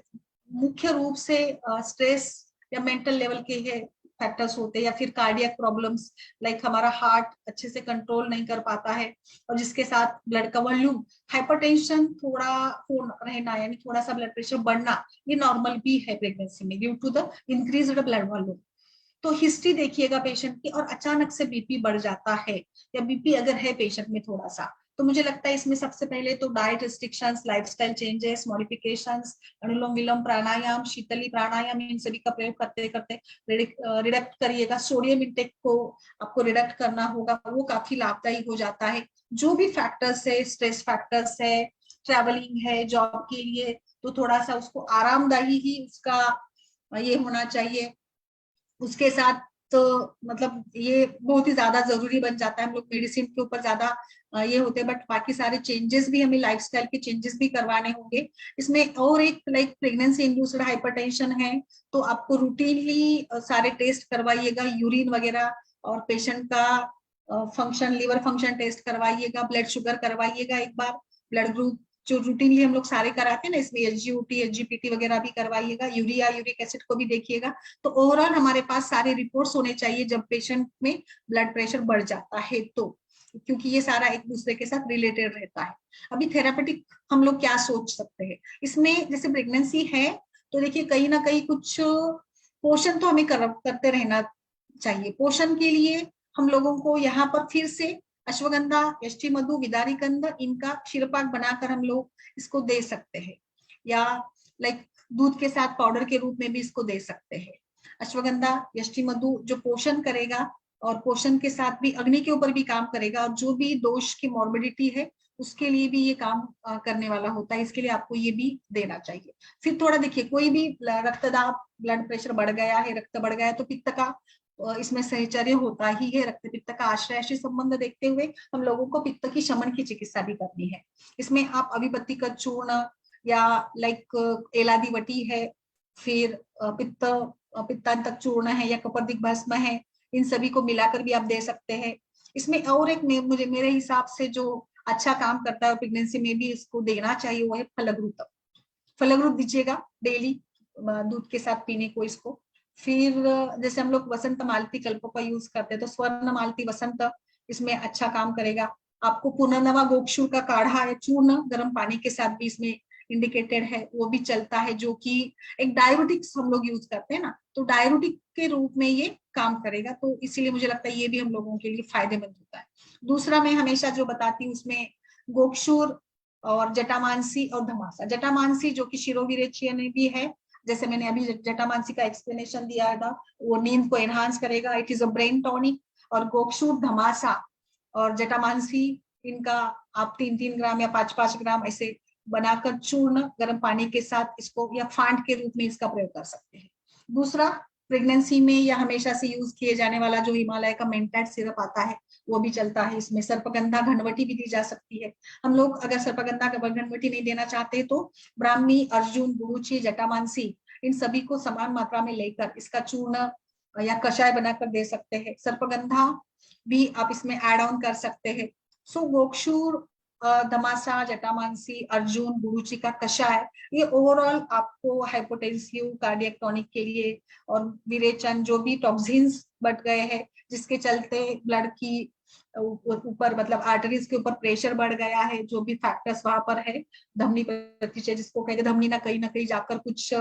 मुख्य रूप से स्ट्रेस या मेंटल लेवल के है फैक्टर्स होते हैं, या फिर कार्डियक प्रॉब्लम्स, लाइक हमारा हार्ट अच्छे से कंट्रोल नहीं कर पाता है और जिसके साथ ब्लड का वॉल्यूम, हाइपरटेंशन थोड़ा हो रहना, यानी थोड़ा सा ब्लड प्रेशर बढ़ना, ये नॉर्मल भी है प्रेगनेंसी में due to the increased blood volume. तो हिस्ट्री देखिएगा पेशेंट की, और अचानक से बीपी बढ़ जाता है या बीपी अगर है पेशेंट में थोड़ा सा, तो मुझे लगता है इसमें सबसे पहले तो diet restrictions, lifestyle changes, modifications, Anulom Vilom, pranayama, Sheetali pranayama, इन सभी का प्रयोग करते करते रिडक्ट करिएगा। सोडियम इंटेक को आपको रिडक्ट करना होगा, वो काफी लाभदायी हो जाता है। जो भी फैक्टर्स है, स्ट्रेस फैक्टर्स है, ट्रेवलिंग है जॉब के लिए, तो थोड़ा सा उसको आरामदायी ही उसका ये होना चाहिए। उसके साथ तो मतलब ये बहुत ही ज्यादा जरूरी बन जाता है, हम लोग मेडिसिन के ऊपर ज्यादा ये होते हैं, बट बाकी सारे चेंजेस भी हमें लाइफस्टाइल के चेंजेस भी करवाने होंगे इसमें। और एक लाइक प्रेगनेंसी इंड्यूस्ड हाइपरटेंशन है तो आपको रूटीनली सारे टेस्ट करवाइएगा, यूरिन वगैरह, और पेशेंट का फंक्शन, लीवर फंक्शन टेस्ट करवाइएगा, ब्लड शुगर करवाइएगा एक बार, ब्लड ग्रुप जो रूटीनली हम लोग सारे कराते हैं ना, इसमें SGOT, SGPT वगैरह भी करवाइएगा, यूरिया, यूरिक एसिड को भी देखिएगा। तो ओवरऑल हमारे पास सारे रिपोर्ट्स होने चाहिए जब पेशेंट में ब्लड प्रेशर बढ़ जाता है, तो क्योंकि ये सारा एक दूसरे के साथ रिलेटेड रहता है। अभी थेरापेटिक हम लोग क्या सोच सकते हैं इसमें, जैसे प्रेगनेंसी है तो देखिए कहीं ना कहीं कुछ पोषण तो हमें करते रहना चाहिए। पोषण के लिए हम लोगों को यहाँ पर फिर से अश्वगंधा, यष्टि मधु, विदारीकंद, इनका क्षीरपाक बनाकर हम लोग इसको दे सकते हैं, या लाइक दूध के साथ पाउडर के रूप में भी इसको दे सकते हैं। अश्वगंधा, यष्टि मधु जो पोषण करेगा और पोषण के साथ भी अग्नि के ऊपर भी काम करेगा, और जो भी दोष की मॉर्बिडिटी है उसके लिए भी ये काम करने वाला होता है, इसके लिए आपको ये भी देना चाहिए। फिर थोड़ा देखिए, कोई भी रक्तदाब, ब्लड प्रेशर बढ़ गया है, रक्त बढ़ गया है, तो पित्त का इसमें सहचर्य होता ही है। रक्त पित्त का आश्रय संबंध देखते हुए हम लोगों को पित्त की शमन की चिकित्सा भी करनी है। इसमें आप अभिपत्ति का चूर्ण या लाइक एलादीवटी है, फिर पित्तांतक चूर्ण है, या कपर्दिक भस्म है, इन सभी को मिलाकर भी आप दे सकते हैं। इसमें और एक मुझे मेरे हिसाब से जो अच्छा काम करता है प्रेगनेंसी में भी इसको देना चाहिए, वो है फलग्रुत। फलग्रुत दीजिएगा डेली दूध के साथ पीने को इसको। फिर जैसे हम लोग वसंत मालती कल्प का यूज करते हैं, तो स्वर्ण मालती वसंत इसमें अच्छा काम करेगा। आपको पुनर्नवा गोक्षुर का काढ़ा या चूर्ण गर्म पानी के साथ भी इसमें इंडिकेटेड है, वो भी चलता है, जो कि एक डायबिटिक्स हम लोग यूज करते हैं ना, तो डायबिटिक के रूप में ये काम करेगा, तो इसीलिए मुझे लगता है ये भी हम लोगों के लिए फायदेमंद होता है। दूसरा मैं हमेशा जो बताती हूँ उसमें गोक्षुर और जटामांसी और धमासा। जटामांसी जो कि शिरोविरेचीय में भी है, जैसे मैंने अभी जटामांसी का एक्सप्लेनेशन दिया था, वो नींद को एनहांस करेगा, it is a brain tonic. और गोक्षुर, धमासा और जटामांसी, इनका आप 3-3 ग्राम या 5-5 ग्राम ऐसे बनाकर चूर्ण गर्म पानी के साथ इसको या फांड के रूप में इसका प्रयोग कर सकते हैं। दूसरा, प्रेगनेंसी में या हमेशा से यूज किए जाने वाला जो हिमालय का मेंटैट सिरप आता है वो भी चलता है। इसमें सर्पगंधा घनवटी भी दी जा सकती है। हम लोग अगर सर्पगंधा घनवटी नहीं देना चाहते तो ब्राह्मी, अर्जुन, गुरुची, जटामांसी, इन सभी को समान मात्रा में लेकर इसका चूर्ण या कषाय बनाकर दे सकते हैं। सर्पगंधा भी आप इसमें ऐड ऑन कर सकते हैं। सो गोक्षुर, धमासा, जटामांसी, अर्जुन, गुरुची का कषाय, ये ओवरऑल आपको हाइपोटेंसिव, कार्डियक टॉनिक के लिए, और विरेचन जो भी टॉक्सिन्स बढ़ गए हैं जिसके चलते ब्लड की ऊपर मतलब आर्टरीज के ऊपर प्रेशर बढ़ गया है, जो भी फैक्टर्स वहां पर है, धमनी प्रतिचय जिसको कहते हैं, धमनी ना कहीं जाकर कुछ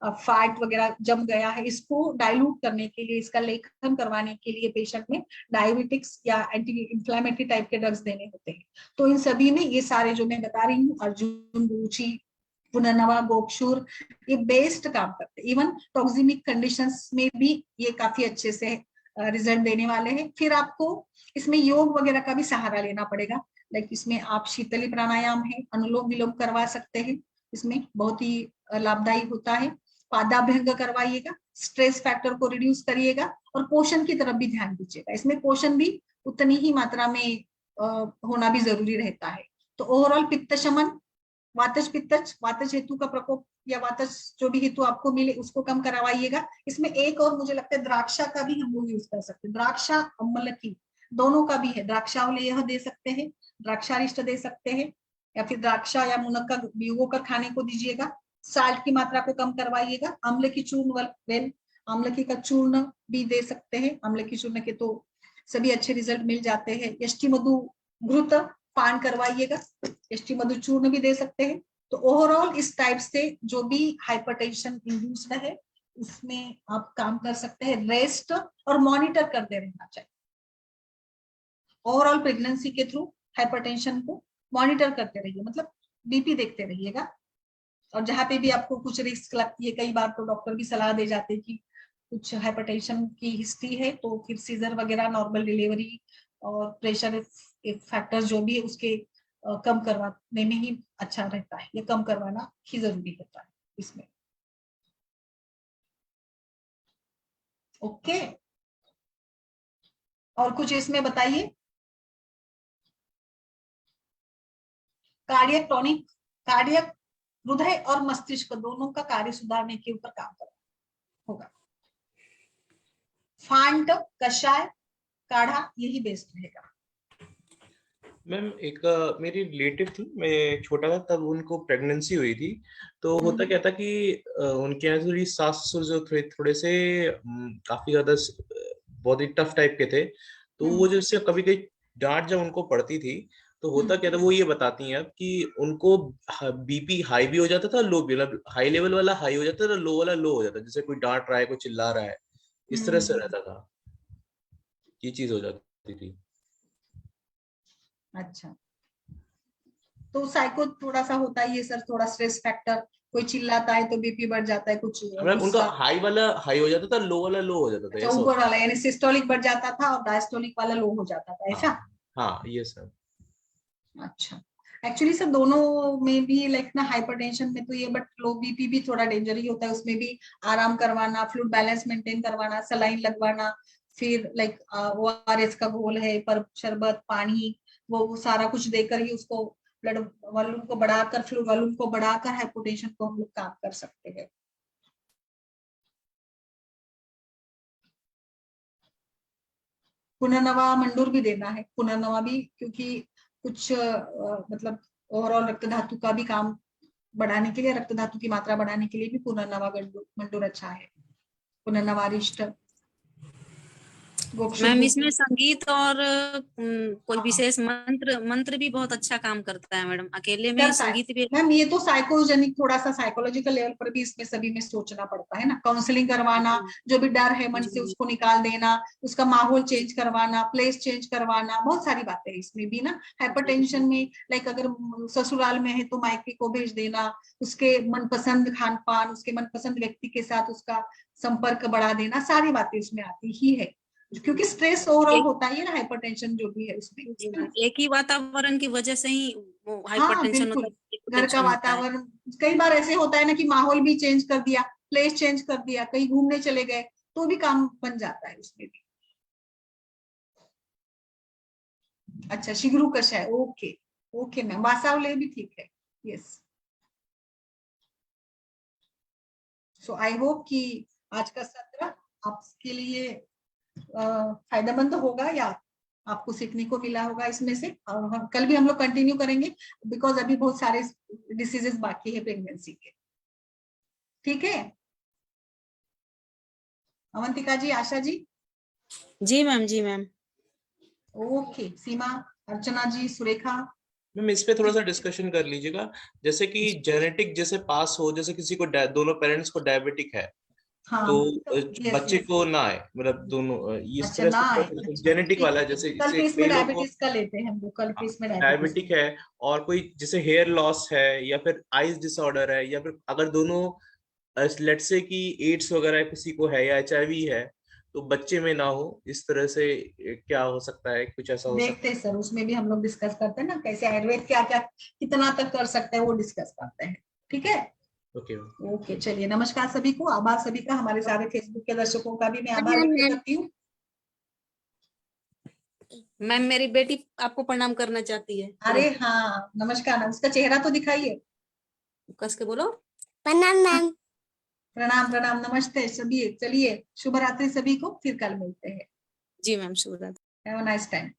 फैट वगैरह जम गया है, इसको डाइल्यूट करने के लिए, इसका लेखन करवाने के लिए पेशेंट में डायबिटिक्स या एंटी इंफ्लेमेटरी टाइप के ड्रग्स देने होते हैं। तो इन सभी में ये सारे जो मैं बता रही हूँ, अर्जुन, गुरुची, पुनर्नवा, गोक्षुर, ये बेस्ट काम करते हैं। इवन टॉक्सिमिक कंडीशंस में भी ये काफी अच्छे से रिजल्ट देने वाले हैं। फिर आपको इसमें योग वगैरह का भी सहारा लेना पड़ेगा, लाइक इसमें आप शीतली प्राणायाम है, अनुलोम विलोम करवा सकते हैं, इसमें बहुत ही लाभदायी होता है। पादाभ्यंग करवाइएगा, स्ट्रेस फैक्टर को रिड्यूस करिएगा, और पोषण की तरफ भी ध्यान दीजिएगा। इसमें पोषण भी उतनी ही मात्रा में होना भी जरूरी रहता है। तो ओवरऑल पित्त शमन, वातज पित्तज, वातज हेतु का प्रकोप या वातज जो भी हेतु आपको मिले उसको कम करवाइएगा। इसमें एक और मुझे लगता है द्राक्षा का भी हम लोग यूज कर सकते हैं, द्राक्षा, अम्लकी दोनों का भी है। द्राक्षावली यह दे सकते हैं, द्राक्षारिष्ट दे सकते हैं, या फिर द्राक्षा या मुनक्का भिगो कर खाने को दीजिएगा। साल्ट की मात्रा को कम करवाइएगा। अम्ल की चूर्ण वेल आमलकी का चूर्ण भी दे सकते हैं, आमलकी चूर्ण के तो सभी अच्छे रिजल्ट मिल जाते हैं। यष्टि मधु घृत पान करवाइएगा, यष्टि मधु चूर्ण भी दे सकते हैं। तो ओवरऑल इस टाइप से जो भी हाइपरटेंशन इंड्यूस्ड है उसमें आप काम कर सकते हैं। रेस्ट और मॉनिटर करते रहना चाहिए। ओवरऑल प्रेगनेंसी के थ्रू हाइपरटेंशन को मॉनिटर करते रहिए, मतलब बीपी देखते रहिएगा। और जहां पे भी आपको कुछ रिस्क लगती है, कई बार तो डॉक्टर भी सलाह दे जाते हैं कि कुछ हाइपरटेंशन की हिस्ट्री है तो फिर सीजर वगैरह, नॉर्मल डिलीवरी और प्रेशर फैक्टर जो भी है उसके कम करवाने में ही अच्छा रहता है, या कम करवाना ही जरूरी होता है इसमें। ओके, और कुछ इसमें बताइए। कार्डियक टॉनिक, कार्डियक हृदय और मस्तिष्क दोनों का कार्य सुधारने के ऊपर काम करना होगा। फांट, कषाय, काढ़ा यही बेस्ट रहेगा। मैम एक मेरी रिलेटिव थी, मैं छोटा था तब उनको प्रेगनेंसी हुई थी। तो होता क्या था कि उनके यहाँ थोड़ी सास ससुर जो थोड़े से काफी ज्यादा बहुत ही टफ टाइप के थे। तो वो जैसे कभी कभी डांट जब उनको पड़ती थी तो होता क्या था, वो ये बताती हैं अब कि उनको बीपी हाई भी हो जाता था, लो भी, मतलब हाई लेवल वाला हाई हो जाता था, लो वाला लो हो जाता था, जैसे कोई डांट रहा है, कोई चिल्ला रहा है, इस तरह से रहता था, ये चीज हो जाती थी। अच्छा, तो साइको थोड़ा सा होता है ये सर, थोड़ा स्ट्रेस फैक्टर, कोई चिल्लाता है तो बीपी बढ़ जाता है, कुछ मतलब उनका हाई वाला हाई हो जाता था, लो वाला लो हो जाता था, अच्छा, ऐसा ऊपर वाला यानी सिस्टोलिक बढ़ जाता था और डायस्टोलिक वाला लो हो जाता था, ऐसा? हाँ ये सब। अच्छा, एक्चुअली सर दोनों में भी लाइक ना, हाइपरटेंशन में तो ये, बट लो बीपी भी थोड़ा डेंजर ही होता है, उसमें भी आराम करवाना, फ्लूइड बैलेंस मेंटेन करवाना, सलाइन लगवाना, फिर लाइक ORS का घोल है, पर शरबत, पानी, वो सारा कुछ देकर ही उसको ब्लड वॉल्यूम को बढ़ाकर, फ्लूइड वॉल्यूम को बढ़ाकर हाइपोटेंशन को हम लोग काम कर सकते हैं। पुनर्नवा मंडूर भी देना है, पुनर्नवा भी, क्योंकि कुछ मतलब ओवरऑल रक्त धातु का भी काम बढ़ाने के लिए, रक्त धातु की मात्रा बढ़ाने के लिए भी पुनर्नवा मंडूर अच्छा है। पुनर्नवा रिष्ट, मैम इसमें संगीत और कोई हाँ। विशेष मंत्र मंत्र भी बहुत अच्छा काम करता है मैडम, अकेले में करता है संगीत भी। मैम, ये तो साइकोजेनिक, थोड़ा सा साइकोलॉजिकल लेवल पर भी इसमें सभी में सोचना पड़ता है ना, काउंसलिंग करवाना, जो भी डर है मन से उसको निकाल देना, उसका माहौल चेंज करवाना, प्लेस चेंज करवाना, बहुत सारी बातें हैं इसमें भी ना। हाइपरटेंशन में लाइक अगर ससुराल में है तो मायके को भेज देना, उसके मनपसंद खान पान, उसके मनपसंद व्यक्ति के साथ उसका संपर्क बढ़ा देना, सारी बातें इसमें आती ही है, क्योंकि स्ट्रेस ओवरऑल होता ही है ना, हाइपरटेंशन जो भी है उसमें। एक ही वातावरण की वजह से ही वो हाँ हाइपरटेंशन बिल्कुल, होता है, घर का टेंशन होता है। वातावरण कई बार ऐसे होता है ना कि माहौल भी चेंज कर दिया, प्लेस चेंज कर दिया, कहीं घूमने चले गए तो भी काम बन जाता है उसमें भी। अच्छा, शिगरू कषाय, ओके ओके मैम, वासावले भी ठीक है, यस। सो आई होप कि आज का सत्र आपके लिए फायदेमंद होगा, या आपको सीखने को मिला होगा इसमें से। और कल भी हम लोग कंटिन्यू करेंगे, बिकॉज अभी बहुत सारे डिसीजेस बाकी है प्रेगनेंसी के। ठीक है अवंतिका जी, आशा जी? जी मैम, जी मैम। ओके, सीमा, अर्चना जी, सुरेखा? मैम इस पे थोड़ा सा डिस्कशन कर लीजिएगा, जैसे कि जेनेटिक जैसे पास हो, जैसे किसी को दोनों पेरेंट्स को डायबिटिक है हाँ, तो यस बच्चे यस। को ना आए, मतलब दोनों इस अच्छा तरह ना से आए, अच्छा जेनेटिक ठीक वाला है, है, जैसे कल जैसे पे इसमें कई लोग को डायबिटीज का लेते हैं हम लोग, कल पे इसमें डायबिटीज डायबिटिक है, और कोई जैसे हेयर लॉस है, या फिर आइज डिसऑर्डर है, या फिर अगर दोनों लेट से कि एड्स वगैरह किसी को है या HIV है, तो बच्चे में ना हो, इस तरह से क्या हो सकता है, कुछ ऐसा हो सकता देखते हैं सर, उसमें भी हम लोग डिस्कस करते हैं ना, कैसे आयुर्वेद क्या क्या कितना तक कर सकते हैं वो डिस्कस करते हैं। ठीक है, है? ओके ओके, चलिए, नमस्कार सभी को, आभार सभी का, हमारे सारे फेसबुक के दर्शकों का भी मैं आभार व्यक्त करती हूँ। मैम मेरी बेटी आपको प्रणाम करना चाहती है। अरे हाँ, नमस्कार, उसका चेहरा तो दिखाइए। कस के बोलो। प्रणाम मैम। प्रणाम प्रणाम, नमस्ते सभी, चलिए शुभ रात्रि सभी को, फिर कल मिलते हैं। जी मैम, शुभ रात्रि। Have a nice time.